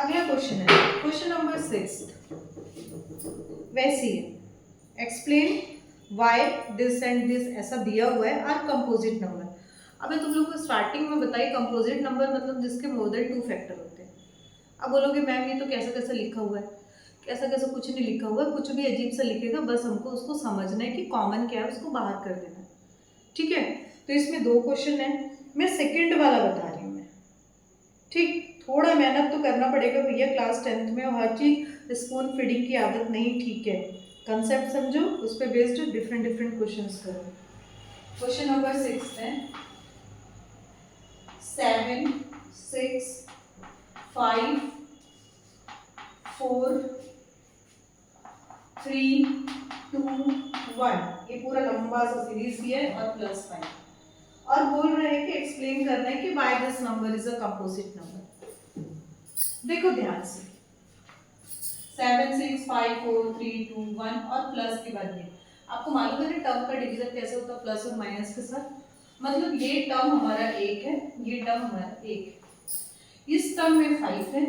[SPEAKER 1] अगला क्वेश्चन है क्वेश्चन नंबर 6, वैसे ही है। Explain why this and this ऐसा दिया हुआ है आर कंपोजिट नंबर। अबे तुम लोग को स्टार्टिंग में बताइए कंपोजिट नंबर मतलब जिसके मोर देन 2 फैक्टर होते हैं। अब बोलोगे मैम ये तो कैसा कैसा लिखा हुआ है, कैसा कैसा कुछ नहीं लिखा हुआ है, कुछ भी अजीब सा लिखेगा, बस हमको उसको समझना है कि कॉमन क्या है उसको बाहर कर देना है। ठीक है, तो इसमें 2 क्वेश्चन है, मैं सेकंड वाला बता रही हूँ मैं। ठीक, थोड़ा मेहनत तो करना पड़ेगा भैया, क्लास 10th में हर चीज स्पून फीडिंग की आदत नहीं, ठीक है, कंसेप्ट समझो, उस पर बेस्ड डिफरेंट डिफरेंट क्वेश्चंस करो। क्वेश्चन नंबर 6 है 7 6 5 4 3 2 1, ये पूरा लंबा सा सीरीज दिया है और +5, और बोल रहे हैं कि एक्सप्लेन करना है कि why this number is a composite number. देखो ध्यान से 7 6 5 4 3 2 1 और प्लस के बाद ये आपको मालूम है टर्म का डिवीजन कैसे होता है, प्लस और माइनस के साथ। मतलब ये टर्म हमारा 1 है, ये टर्म हमारा 1 है, इस टर्म में 5 है,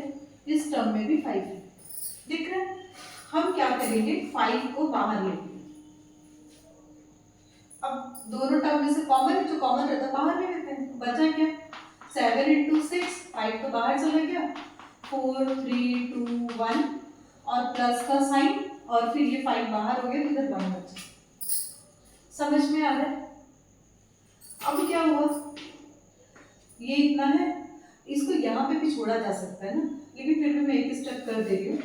[SPEAKER 1] इस टर्म में भी 5 है, दिख रहा है। हम क्या करेंगे 5 को बाहर लेंगे। अब दोनों टर्म में से कॉमन है, जो कॉमन रहता है बाहर ले लेते हैं, बचा क्या 7 × 6, 5 तो बाहर चला गया, 4 3 2 1 और प्लस का साइन, और फिर ये 5 बाहर हो गया, इधर 1 बचा। समझ में आ रहा है। अब क्या हुआ, ये इतना है, इसको यहाँ पे भी छोड़ा जा सकता है ना, लेकिन फिर भी मैं एक स्टेप कर दे रही हूँ।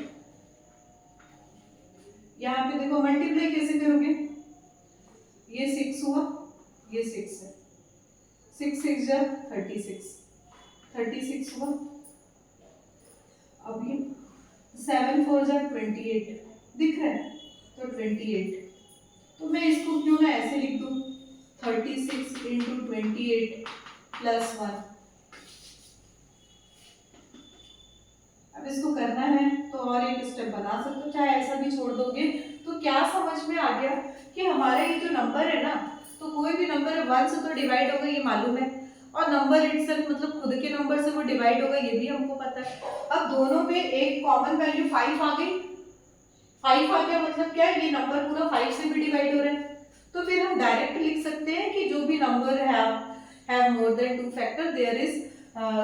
[SPEAKER 1] यहाँ पे देखो मल्टीप्लाई कैसे करोगे, ये 6 हुआ, ये 6 है, 6 6 जा 36, 36 हुआ। अब ये 7 4 जा 28, दिख रहा है, तो 28, तो मैं इसको क्यों ना ऐसे लिख दूं 36 × 28 + 1। अब इसको करना है तो और एक स्टेप बना सकते हो, चाहे ऐसा भी छोड़ दोगे। तो क्या समझ में आ गया कि हमारा ये जो नंबर है ना, तो कोई भी नंबर 1 से तो डिवाइड होगा ये मालूम है, और नंबर इटसेल्फ मतलब खुद के नंबर से वो डिवाइड होगा ये भी हमको पता है। अब दोनों में एक कॉमन वैल्यू 5 आ गई, 5 आ गया मतलब क्या है, ये नंबर पूरा 5 से भी डिवाइड हो रहा है, तो फिर हम डायरेक्ट लिख सकते हैं कि जो भी number have more than 2 factor there is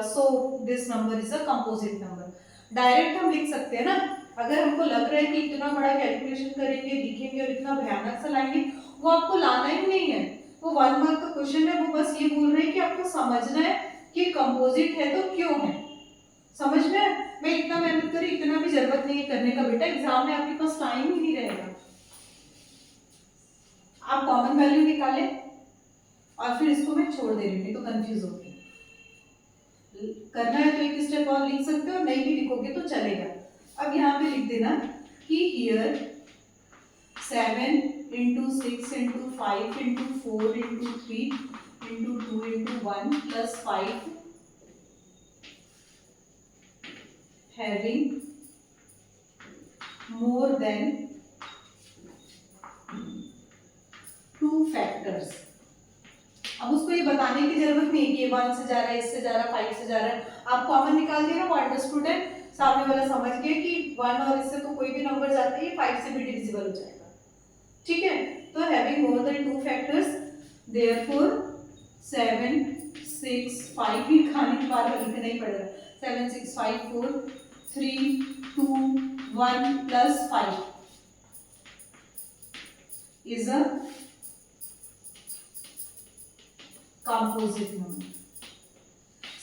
[SPEAKER 1] so this number is a composite number. Direct हम लिख सकते हैं ना। अगर हमको लग रहा है कि इतना बड़ा कैलकुलेशन करेंगे, लिखेंगे और इतना भयानक सा लाएंगे, वो आपको लाना ही नहीं है। वो 1 मार्क का क्वेश्चन है, वो बस ये बोल रहे हैं कि आपको समझना है कि कंपोजिट है तो क्यों है। समझ में, मैं इतना मेहनत करी, इतना भी जरूरत नहीं है करने का बेटा, एग्जाम में आपके पास टाइम ही नहीं रहेगा। आप कॉमन वैल्यू निकाले और फिर इसको मैं छोड़ दे रही हूँ, तो कंफ्यूज होगी। करना है तो एक स्टेप और लिख सकते हो, नहीं भी लिखोगे तो चलेगा। अब यहाँ पे लिख देना कि here 7 × 6 × 5 × 4 × 3 × 2 × 1 + 5 having more than 2 factors. अब उसको ये बताने की जरूरत नहीं कि 1 से जा रहा है, इससे जा रहा है, 5 से जा रहा है, आप कॉमन निकाल दिए ना, वो अंडरस्टूड है, सामने वाला समझ गया कि 1 और इससे तो कोई भी नंबर जाते ही 5 से भी डिविजिबल हो जाएगा। ठीक है, तो having more than 2 factors therefore 7 6 5 ही खाने के बाद लिखना ही पड़ेगा, 7 6 5 4 3 2 1 + 5 is a कंपोजिट नंबर।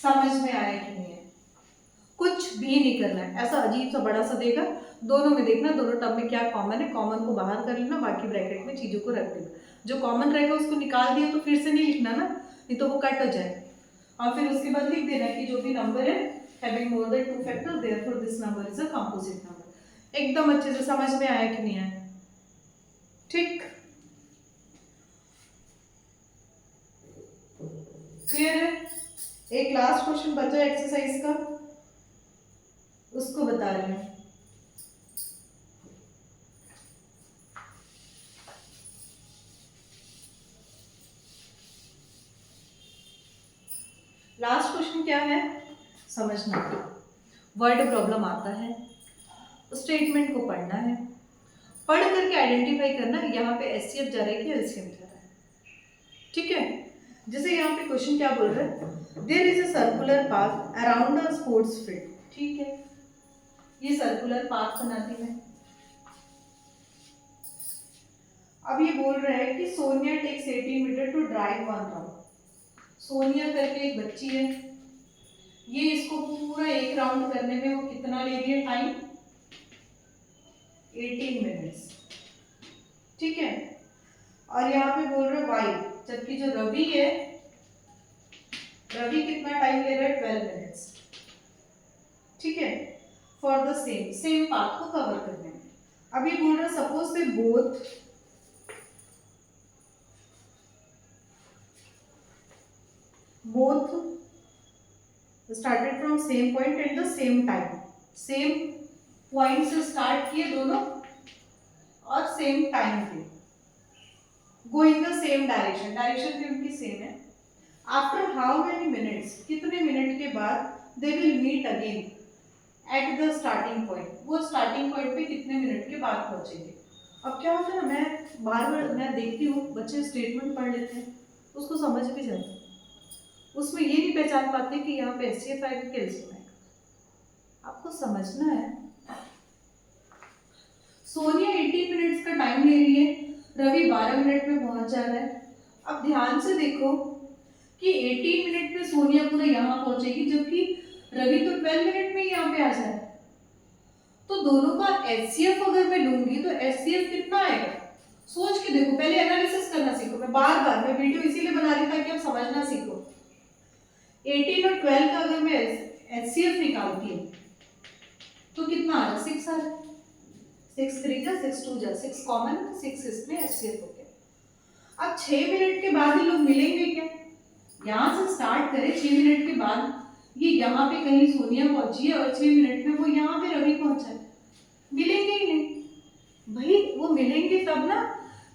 [SPEAKER 1] समझ में आया कि नहीं है? कुछ भी नहीं करना है, ऐसा अजीब सा बड़ा सा देगा, दोनों में देखना दोनों टर्म में क्या कॉमन है, कॉमन को बाहर कर लेना, बाकी ब्रैकेट में चीजों को रख देना, जो कॉमन रहेगा उसको निकाल दिया तो फिर से नहीं लिखना ना, नहीं तो वो कट हो जाएगा। और फिर उसके बाद लिख देना कि जो भी नंबर है having more than 2 factors therefore this number is a composite number. एकदम अच्छे से समझ में आया कि नहीं आया? ठीक, क्लियर है? एक लास्ट क्वेश्चन बचा एक्सरसाइज का, उसको बता रहे हैं। लास्ट क्वेश्चन क्या है समझना, वर्ड प्रॉब्लम आता है, स्टेटमेंट को पढ़ना है, पढ़ करके आइडेंटिफाई करना यहाँ पे एचसीएफ जा रहा है कि एलसीएम जा रहा है। ठीक है, जैसे यहाँ पे क्वेश्चन क्या बोल रहे हैं, there is a circular path around a sports field. ठीक है, ये सर्कुलर पाथ बनाती है। अब ये बोल रहा है कि Sonia takes 18 metre to drive 1 round. Sonia करके एक बच्ची है, ये इसको पूरा एक राउंड करने में वो कितना ले रही है टाइम, 18 मिनट्स। ठीक है, और यहाँ पे बोल रहे वाई, जबकि जो रवि है, रवि कितना टाइम ले रहा है, 12 मिनट्स। ठीक है, फॉर द सेम पाथ को कवर करने में। अब ये बोल रहा है suppose they both started from same point at the same time, same point से स्टार्ट किए दोनों और सेम टाइम पे, go in the same direction, direction भी उनकी सेम है। आफ्टर हाउ मेनी मिनट्स, कितने मिनट के बाद they will meet again at the starting point, वो स्टार्टिंग पॉइंट पे कितने मिनट के बाद पहुंचेंगे। अब क्या होता है ना, मैं बार बार मैं देखती हूँ बच्चे स्टेटमेंट पढ़ लेते हैं, उसको समझ भी जाते हैं, उसमें ये नहीं पहचान पाते कि यहाँ पे एचसीएफ आएगा कि एलसीएम आएगा। आपको समझना है, सोनिया 18 मिनट्स का टाइम ले रही है, रवि 12 मिनट में पहुंच जा रहा है। अब ध्यान से देखो कि 18 मिनट में सोनिया पूरा यहाँ पहुंचेगी, जबकि रवि तो 12 मिनट में ही यहाँ पे आ जाए। तो दोनों का एचसीएफ अगर मैं लूंगी तो एचसीएफ कितना आएगा, सोच के देखो, पहले एनालिसिस करना सीखो। मैं बार बार मैं वीडियो इसीलिए बना रही ताकि आप समझना सीखो। 18 और 12 का अगर मैं एचसीएफ निकालती हूँ तो कितना आ रहा, 6 आ रहा है। 6 3 जा 6 2 जा 6 कॉमन, 6 इसमें एचसीएफ हो गया। अब 6 मिनट के बाद ही लोग मिलेंगे क्या, यहाँ से स्टार्ट करें 6 मिनट के बाद ये यहाँ पे कहीं सोनिया पहुंची है और 6 मिनट में वो यहाँ पे रवि पहुंचा है, मिलेंगे ही नहीं भाई। वो मिलेंगे तब ना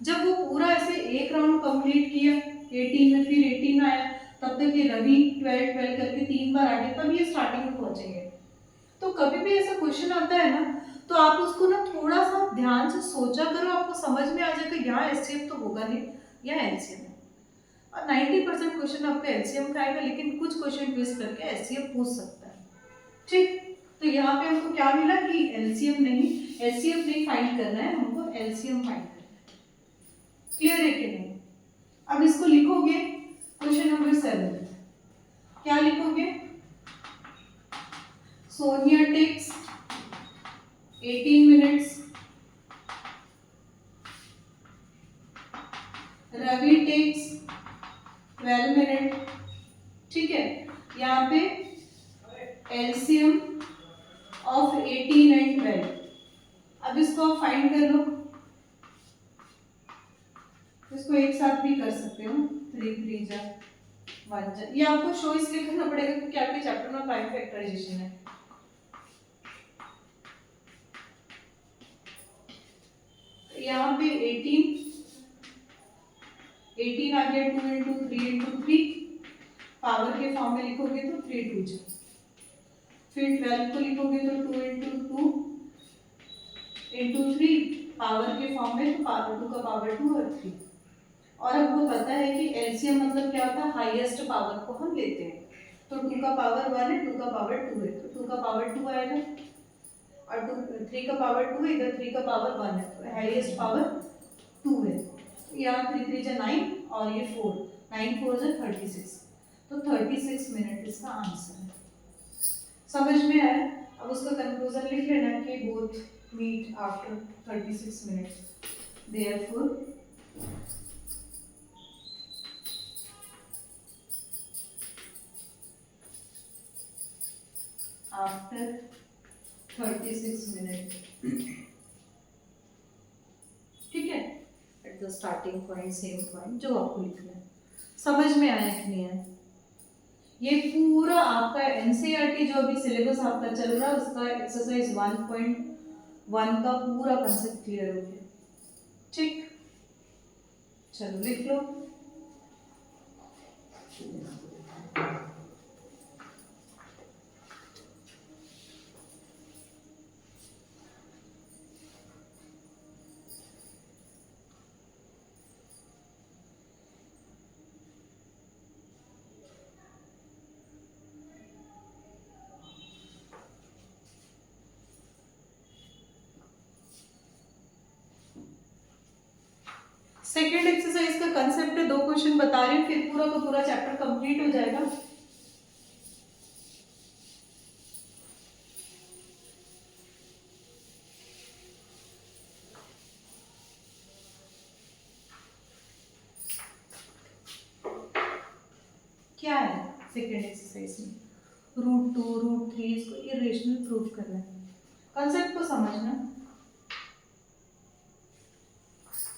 [SPEAKER 1] जब वो पूरा ऐसे एक राउंड कंप्लीट किया 18 में, फिर 18 आया, तब तक ये रवि 12 12 करके 3 बार आ गए, तब ये स्टार्टिंग में पहुंचेंगे। तो कभी भी ऐसा क्वेश्चन आता है ना, तो आप उसको ना थोड़ा सा ध्यान से सोचा करो, आपको समझ में आ जाएगा यहाँ एचसीएफ तो होगा नहीं, यहाँ एलसीएम है। और 90% क्वेश्चन आपका एलसीएम का आएगा, लेकिन कुछ क्वेश्चन ट्विस्ट करके एचसीएफ पूछ सकता है। ठीक, तो यहाँ पे हमको क्या मिला कि एलसीएम नहीं, एचसीएफ नहीं फाइंड करना है, हमको एलसीएम फाइंड करना है। क्लियर है कि नहीं। अब इसको लिखोगे क्वेश्चन नंबर 7, क्या लिखोगे, Sonia takes 18 minutes, Ravi takes 12 minute. ठीक है, यहाँ पे एलसीएम ऑफ 18 एंड 12। अब इसको आप फाइंड कर लो, इसको एक साथ भी कर सकते हो, 3 3 जा 1 जा। ये आपको शो इसलिए करना पड़ेगा क्योंकि आपके चैप्टर में प्राइम फैक्टराइजेशन है। यहाँ पे 18 आ गया, 2 इंटू 3 इंटू 3, पावर के फॉर्म में लिखोगे तो 3 2 जा। फिर 12 को लिखोगे तो 2 इंटू 2 इंटू 3, पावर के फॉर्म में तो पावर 2 का पावर 2 और 3। और हमको पता है कि एलसीएम मतलब क्या होता है, हाईएस्ट पावर को हम लेते हैं। तो 2 का पावर 1 है, 2 का पावर 2 है, तो 2 का पावर 2 आएगा, और 3 का पावर 2 है, इधर 3 का पावर 1 है, तो हाईएस्ट पावर 2 है। यहाँ 3 3 जा 9 और ये 4, 9 4 जा 36, तो 36 मिनट इसका आंसर है। समझ में आया। अब उसका कंक्लूजन लिख लेना कि both meet after 36 minutes, therefore after 36 minute. ठीक है, at the starting point same point, जो आपको लिखना है। समझ में आया कि नहीं है। ये पूरा आपका एनसीईआरटी जो अभी सिलेबस आपका चल रहा है उसका एक्सरसाइज 1.1 का पूरा कंसेप्ट क्लियर हो गया। ठीक, चलो लिख लो। सेकेंड एक्सरसाइज का कंसेप्ट है, 2 क्वेश्चन बता रही हूँ, फिर पूरा का पूरा चैप्टर कंप्लीट हो जाएगा। क्या है सेकेंड एक्सरसाइज में? √2 √3 इसको इरेशनल प्रूफ करना है। कंसेप्ट को समझना।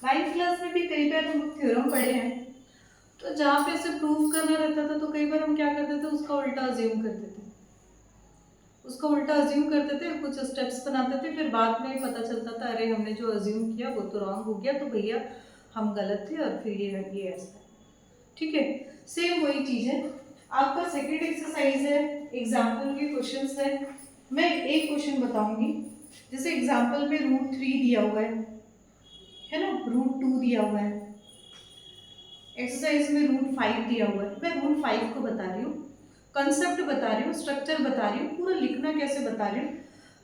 [SPEAKER 1] 9th क्लास में भी कई बार हम थ्योरम पढ़े हैं, तो जहाँ पे इसे प्रूफ करना रहता था तो कई बार हम क्या करते थे, उसका उल्टा अज्यूम करते थे। कुछ स्टेप्स बनाते थे, फिर बाद में पता चलता था अरे हमने जो अज्यूम किया वो तो रॉन्ग हो गया, तो भैया हम गलत थे और फिर ये ऐसा। ठीक है, सेम वही चीज है। आपका सेकेंड एक्सरसाइज है, एग्जाम्पल के क्वेश्चंस है। मैं एक क्वेश्चन बताऊंगी, जैसे एग्जाम्पल में √3 दिया हुआ है ना, √2 दिया हुआ है, एक्सरसाइज में √5 दिया हुआ है। मैं √5 को बता रही हूँ, कंसेप्ट बता रही हूँ, स्ट्रक्चर बता रही हूँ, पूरा लिखना कैसे बता रही हूँ,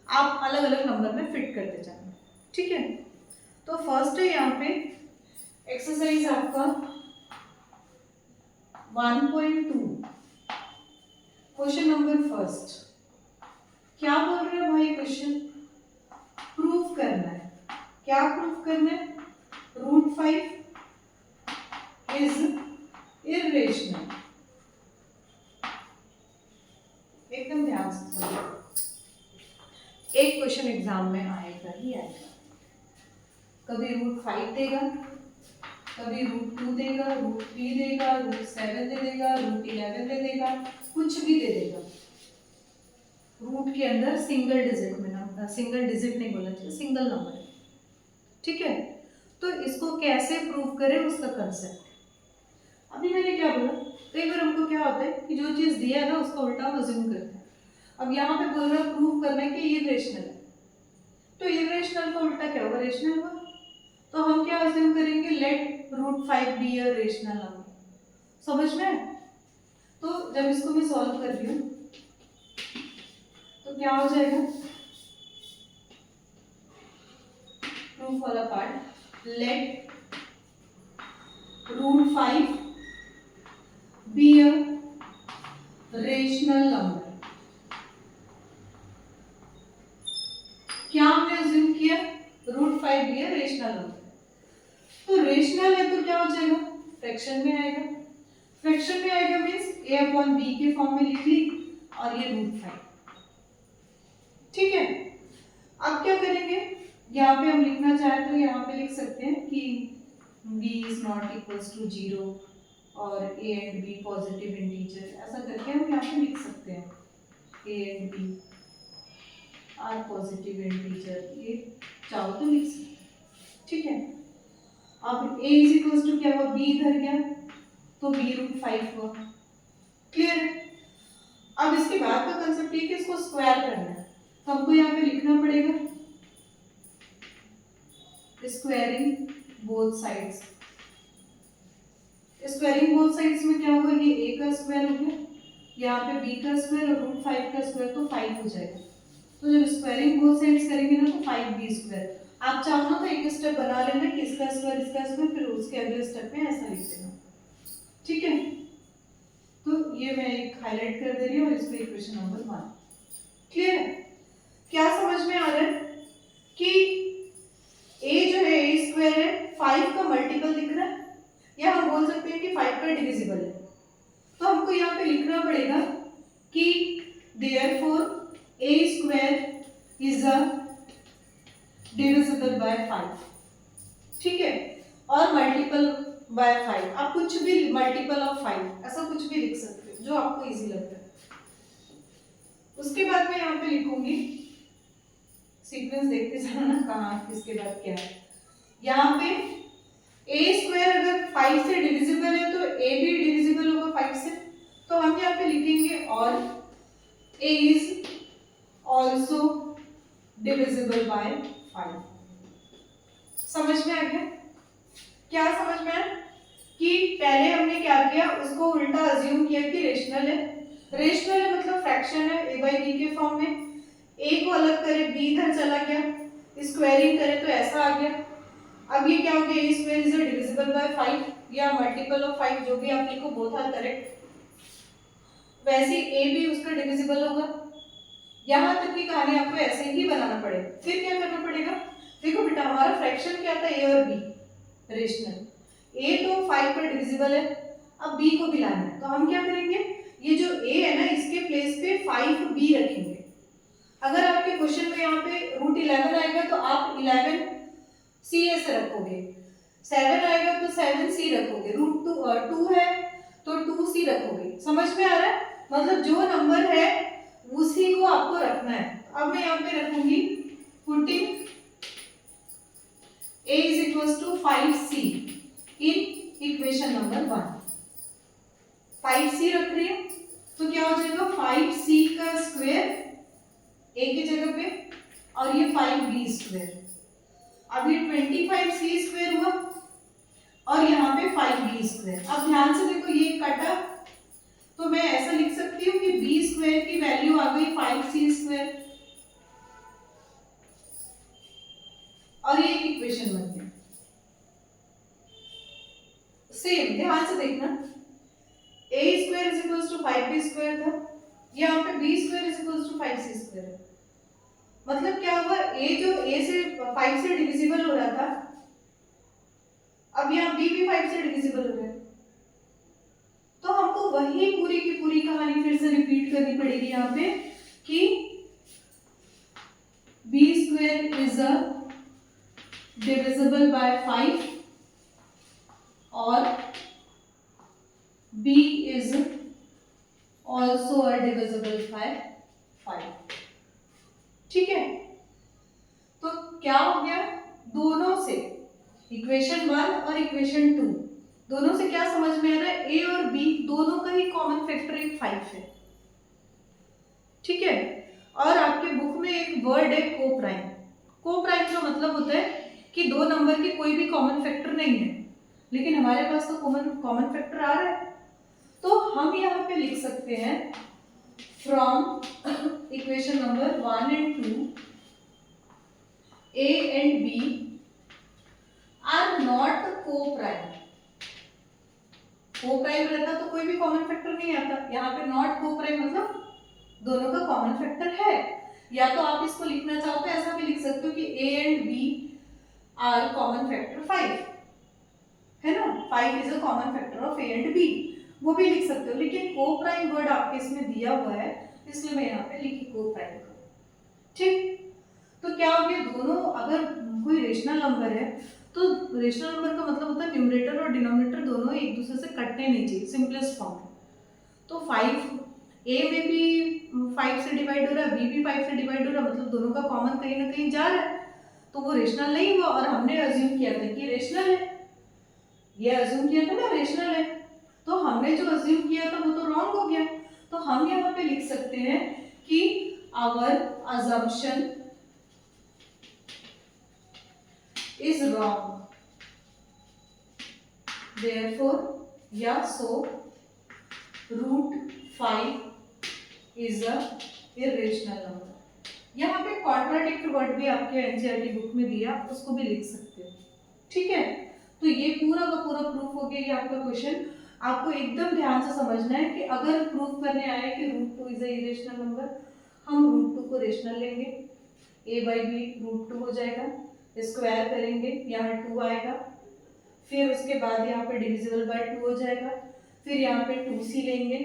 [SPEAKER 1] आप अलग अलग नंबर में फिट करते जाना। ठीक है, तो फर्स्ट है यहाँ पे एक्सरसाइज आपका 1.2, क्वेश्चन नंबर फर्स्ट। क्या बोल रहे हैं भाई क्वेश्चन? प्रूफ करना है। क्या प्रूफ करना है? √5 इज इरेशनल। एकदम ध्यान से सुनिए, एक क्वेश्चन एग्जाम में आएगा ही आएगा। कभी √5 देगा, कभी √2 देगा, √3 देगा, √7 दे देगा, √11 दे देगा, कुछ भी दे देगा। रूट के अंदर सिंगल डिजिट में ना, सिंगल डिजिट नहीं बोलना चाहिए, सिंगल नंबर है। ठीक है, तो इसको कैसे प्रूव करें उसका कंसेप्ट। अभी मैंने क्या बोला, कई बार हमको क्या होता है कि जो चीज दिया है ना उसका उल्टा हम अज्यूम करते हैं। अब यहाँ पे बोल रहा है प्रूव करना है कि ये इरेशनल है, तो इरेशनल का उल्टा क्या होगा? रेशनल होगा। तो हम क्या अज्यूम करेंगे? Let √5 be a rational number. समझ में? तो जब इसको मैं सॉल्व कर रही हूँ तो क्या हो जाएगा? प्रूफ वाला part, let √5 be a rational number. क्या हमने अज्यूम किया? √5 बी अ रेशनल नंबर। तो रेशनल है तो क्या हो जाएगा? फ्रैक्शन में आएगा। फ्रैक्शन में आएगा मीन्स a/b के फॉर्म में लिख ली और ये √5। ठीक है, अब क्या करेंगे? यहाँ पे हम लिखना चाहे तो यहाँ पे लिख सकते हैं कि b is not equals to 0 और a and b positive integer, ऐसा करके हम यहाँ पे लिख सकते हैं a and b are positive integer, ये चाहो तो लिख सकते हैं। ठीक है, अब a इज इक्वल्स टू क्या हुआ? b इधर गया तो b √5 हुआ। क्लियर है? अब इसके बाद का कंसेप्ट ये कि इसको स्क्वायर करना है, तो हमको यहाँ पे लिखना पड़ेगा squaring both sides. Squaring both sides में क्या होगा? ये a का स्क्वायर हो गया, यहाँ पे b का स्क्वायर और √5 का स्क्वायर, तो 5 हो जाएगा। तो जब स्क्वायरिंग बोथ साइड्स करेंगे ना तो 5b स्क्वायर। आप चाहो ना तो एक स्टेप बना लेना कि इसका स्क्वायर, फिर उसके अगले स्टेप में ऐसा लिख देना। ठीक है, तो ये मैं एक हाईलाइट कर दे रही हूँ, इसको इक्वेशन नंबर 1। क्लियर है? क्या समझ में आ रहा है कि a जो है a² है, 5 का मल्टीपल दिख रहा है, या हम बोल सकते हैं कि 5 का डिविजिबल है। तो हमको यहाँ पे लिखना पड़ेगा कि therefore a² is a divisible by 5। ठीक है, और मल्टीपल बाय 5, आप कुछ भी मल्टीपल ऑफ 5 ऐसा कुछ भी लिख सकते हो जो आपको इजी लगता है। उसके बाद मैं यहाँ पे लिखूंगी, सीक्वेंस देखते जाना ना कहाँ किसके बाद क्या है। यहाँ पे a² अगर 5 से डिविजिबल है तो a भी डिविजिबल होगा 5 से, तो हम यहाँ पे लिखेंगे और a is also divisible by 5। समझ में आ गया? क्या समझ में आया कि पहले हमने क्या किया, उसको उल्टा अज्यूम किया कि रेशनल है। रेशनल है मतलब फ्रैक्शन है, a/b के फॉर्म में। a को अलग करे, b इधर चला गया, स्क्वायरिंग करे तो ऐसा आ गया। अब ये क्या हो गया? a² इज डिविजिबल बाय 5 या मल्टीपल ऑफ 5, जो भी आप लिखो, बोथ आर करेक्ट। वैसे ए भी उसका डिविजिबल होगा। यहाँ तक की कहानी आपको ऐसे ही बनाना पड़ेगा। फिर क्या करना पड़ेगा, देखो बेटा हमारा फ्रैक्शन क्या था, ए और बी रेशनल। ए तो 5 पर डिविजिबल है, अब बी को भी लाना है, तो हम क्या करेंगे, ये जो ए है ना इसके प्लेस पे 5b रखेंगे। अगर आपके क्वेश्चन में यहाँ पे √11 आएगा तो आप 11c ऐसे रखोगे, 7 आएगा तो 7c रखोगे, √2 है तो 2c रखोगे। समझ में आ रहा है, मतलब जो नंबर है उसी को आपको रखना है। अब मैं यहाँ पे रखूंगी putting a is equals to 5c in equation number 1। 5c रख रही है तो क्या हो जाएगा, 5c का स्क्वायर a की जगह पे और ये 5b स्क्वायर। अब ये 25c स्क्वायर हुआ और यहाँ पे 5b स्क्वायर। अब ध्यान से देखो ये कटा, तो मैं ऐसा लिख सकती हूँ कि b स्क्वायर की वैल्यू आ गई 5c स्क्वायर, और ये एक इक्वेशन बन गया। सेम ध्यान से देखना, a square is equals to 5b square था, यहाँ पे b square is equals to 5c square है। मतलब क्या हुआ, a जो a से 5 से डिविजिबल हो रहा था, अब यहाँ b भी 5 से डिविजिबल हो रहा है, तो हमको वही पूरी की पूरी कहानी फिर से रिपीट करनी पड़ेगी यहाँ पे कि b square is a divisible by 5 और b is also a divisible by 5। ठीक है, तो क्या हो गया, दोनों से इक्वेशन 1 और इक्वेशन 2 दोनों से क्या समझ में आ रहा है, a और b दोनों का ही कॉमन फैक्टर एक 5 है। ठीक है, और आपके बुक में एक वर्ड है कोप्राइम। कोप्राइम का मतलब होता है कि दो नंबर के कोई भी कॉमन फैक्टर नहीं है, लेकिन हमारे पास तो कॉमन फैक्टर आ रहा है, तो हम यहाँ पे लिख सकते हैं from equation number 1 and 2 a and b are not coprime. Coprime रहता तो कोई भी कॉमन फैक्टर नहीं आता, यहाँ पे नॉट कोप्राइम मतलब दोनों का कॉमन फैक्टर है। या तो आप इसको लिखना चाहो तो ऐसा भी लिख सकते हो कि a and b are common factor 5, है ना, 5 is a common factor of a and b, वो भी लिख सकते हो। लेकिन कोप्राइम वर्ड आपके इसमें दिया हुआ है, इसलिए मैं यहाँ पे लिखी कोप्राइम। ठीक, तो क्या हो गया, दोनों अगर कोई रेशनल नंबर है तो रेशनल नंबर का मतलब होता है न्यूमरेटर और डिनोमिनेटर दोनों एक दूसरे से कटने नहीं चाहिए, सिंपलेस्ट फॉर्म में। तो 5 a में भी 5 से डिवाइड हो रहा है, b भी 5 से डिवाइड हो रहा है, मतलब दोनों का कॉमन कहीं ना कहीं जा रहा है, तो वो रेशनल नहीं हुआ, और हमने अज्यूम किया था कि रेशनल है, ये अज्यूम किया था ना रेशनल है, तो हमने जो अज्यूम किया था वो तो रॉन्ग हो गया। तो हम यहाँ पे लिख सकते हैं कि our assumption is wrong, therefore या so √5 is a irrational number। यहाँ पे कॉन्ट्राडिक्ट वर्ड भी आपके एनसीईआरटी बुक में दिया, उसको भी लिख सकते हो। ठीक है, तो ये पूरा का पूरा प्रूफ हो गया ये आपका क्वेश्चन। आपको एकदम ध्यान से समझना है कि अगर प्रूफ करने आए कि √2 इज अ इरेशनल नंबर, हम √2 को रेशनल लेंगे, a बाई बी √2 हो जाएगा, स्क्वायर करेंगे, यहाँ 2 आएगा, फिर उसके बाद यहाँ पे डिविजिबल बाय 2 हो जाएगा, फिर यहाँ पे 2c लेंगे,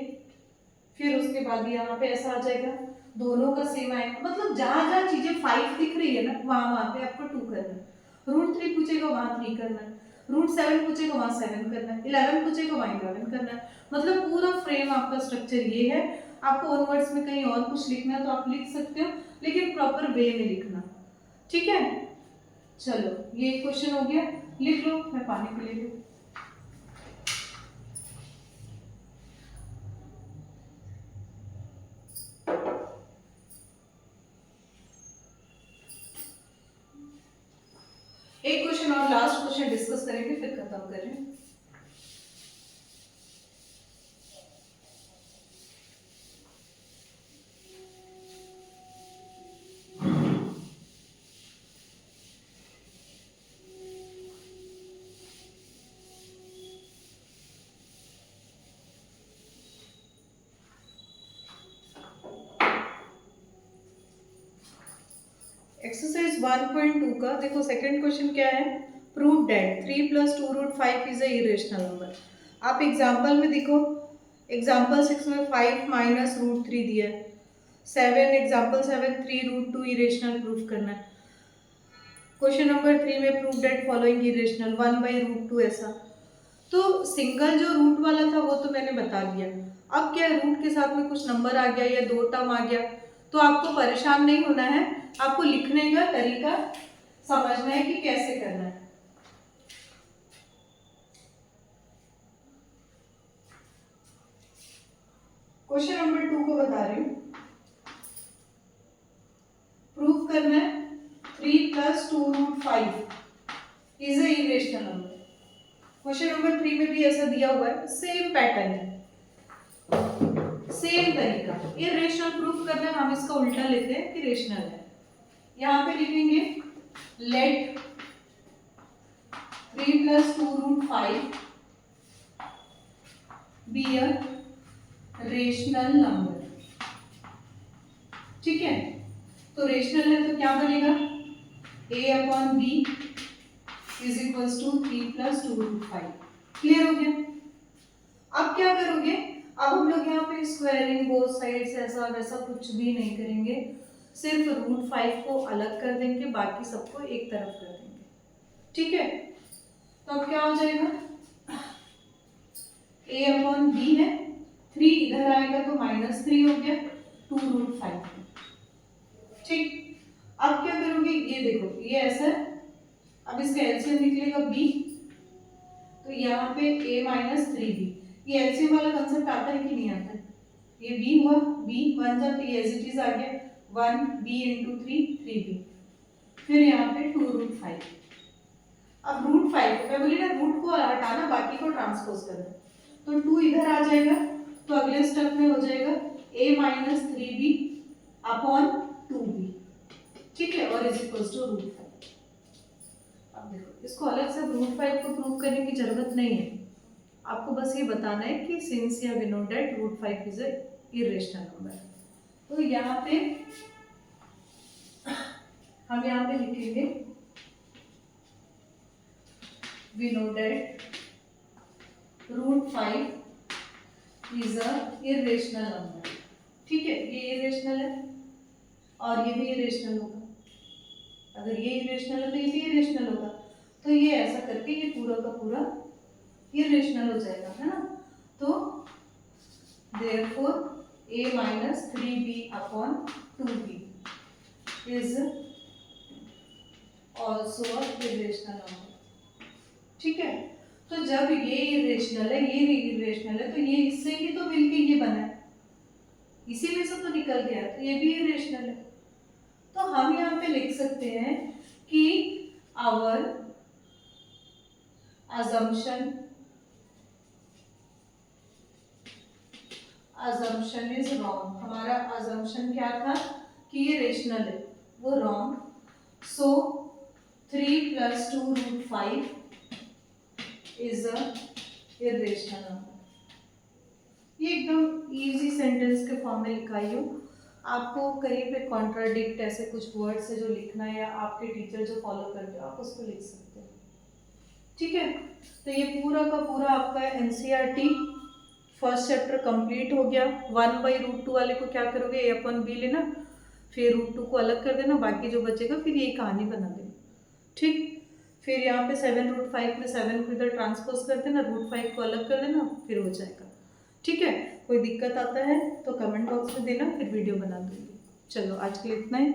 [SPEAKER 1] फिर उसके बाद यहाँ पे ऐसा आ जाएगा, दोनों का सेम आएगा। मतलब जहाँ जहाँ चीजें 5 दिख रही है ना, वहाँ पे आपको 2 करना है, √3 पूछेगा वहाँ 3 करना है, √7 पूछेगा वहाँ 7 करना है, 11 पूछेगा वहाँ 11 करना है। मतलब पूरा फ्रेम आपका स्ट्रक्चर ये है। आपको ऑनवर्ड्स में कहीं और कुछ लिखना है तो आप लिख सकते हो, लेकिन प्रॉपर वे में लिखना। ठीक है, चलो ये क्वेश्चन हो गया, लिख लो, मैं पानी पी लेती हूँ। एक क्वेश्चन और लास्ट क्वेश्चन डिस्कस करेंगे, फिर खत्म करें। एक्सरसाइज 1.2 का देखो सेकंड क्वेश्चन क्या है, prove that 3 + 2√5 is a irrational number. आप एग्जांपल में देखो, एग्जांपल 6 में 5 माइनस √3 दिया है, 7 एग्जांपल 7 3√2 इरेशनल प्रूफ करना है। क्वेश्चन नंबर 3 में प्रूव दैट फॉलोइंग इरेशनल 1/√2 ऐसा। तो सिंगल जो रूट वाला था वो तो मैंने बता दिया। अब क्या रूट के साथ में कुछ नंबर आ गया या दो टर्म आ गया तो आपको परेशान नहीं होना है, आपको लिखने का तरीका समझना है कि कैसे करना है। क्वेश्चन नंबर 2 को बता रही हूं, प्रूव करना है 3 + 2√5 is a irrational number. Question number 3 में भी ऐसा दिया हुआ है, सेम पैटर्न है, सेम तरीका। इरेशनल प्रूफ करना है, हम इसका उल्टा लेते हैं कि रेशनल है। यहां पे लिखेंगे let 3 + 2√5 be a rational number. ठीक है, तो रेशनल है तो क्या बनेगा, a/b is equals to 3 + 2√5। Clear हो गया। अब क्या करोगे, अब हम लोग यहाँ पे स्क्वायरिंग बोथ साइड्स ऐसा वैसा कुछ भी नहीं करेंगे, सिर्फ √5 को अलग कर देंगे, बाकी सबको एक तरफ कर देंगे। ठीक है, तो अब क्या हो जाएगा, a/b है, 3 इधर आएगा तो -3 हो गया 2√5। ठीक, अब क्या करोगे, ये देखो ये ऐसा है, अब इसका एलसीएम निकलेगा b, तो यहाँ पे a - 3b। ये एलसीएम वाला कंसेप्ट आता है कि नहीं आता है, ये b हुआ, b बन जाता है एज इट इज आ गया 1b × 3 3b, फिर यहाँ पे 2√5। अब √5 को मैं बोली ना रूट को हटाना बाकी को ट्रांसपोज करना, तो 2 इधर आ जाएगा, तो अगले स्टेप में हो जाएगा a - 3b अपॉन 2b। ठीक है, और इज इक्वल्स टू √5। अब देखो इसको अलग से √5 को प्रूव करने की जरूरत नहीं है, आपको बस ये बताना है कि सिंस या we know that √5 is a irrational number. तो यहाँ पे हम यहाँ पे लिखेंगे we know that √5 is a irrational number. ठीक है, ये इरेशनल है और ये भी इरेशनल होगा, अगर ये इरेशनल है तो ये भी इरेशनल होगा, तो ये ऐसा करके ये पूरा का पूरा इरेशनल हो जाएगा, है ना। तो therefore a - 3b upon 2b is also a irrational number। ठीक है, तो जब ये इरेशनल है ये इरेशनल है, तो ये इससे ही तो मिलके ये बना है, इसी में से तो निकल गया, तो ये भी इरेशनल है। तो हम यहाँ पे लिख सकते हैं कि आवर assumption इज रॉन्ग। हमारा assumption क्या था कि ये रेशनल है, वो wrong. So 3 + 2√5 is a irrational number. ये एकदम इजी सेंटेंस के फॉर्म में लिखाई हो, आपको कहीं पे कॉन्ट्राडिक्ट ऐसे कुछ वर्ड्स है जो लिखना है, या आपके टीचर जो फॉलो करते हो आप उसको लिख सकते हो। ठीक है, तो ये पूरा का पूरा आपका एनसीईआरटी फर्स्ट चैप्टर कंप्लीट हो गया। 1/√2 वाले को क्या करोगे, a/b लेना, फिर √2 को अलग कर देना, बाकी जो बचेगा फिर यही कहानी बना देना। ठीक, फिर यहाँ पे 7√5 में 7 को इधर ट्रांसपोज कर देना, √5 को अलग कर देना, फिर हो जाएगा। ठीक है, कोई दिक्कत आता है तो कमेंट बॉक्स में देना, फिर वीडियो बना दूंगी। चलो आज के लिए इतना ही।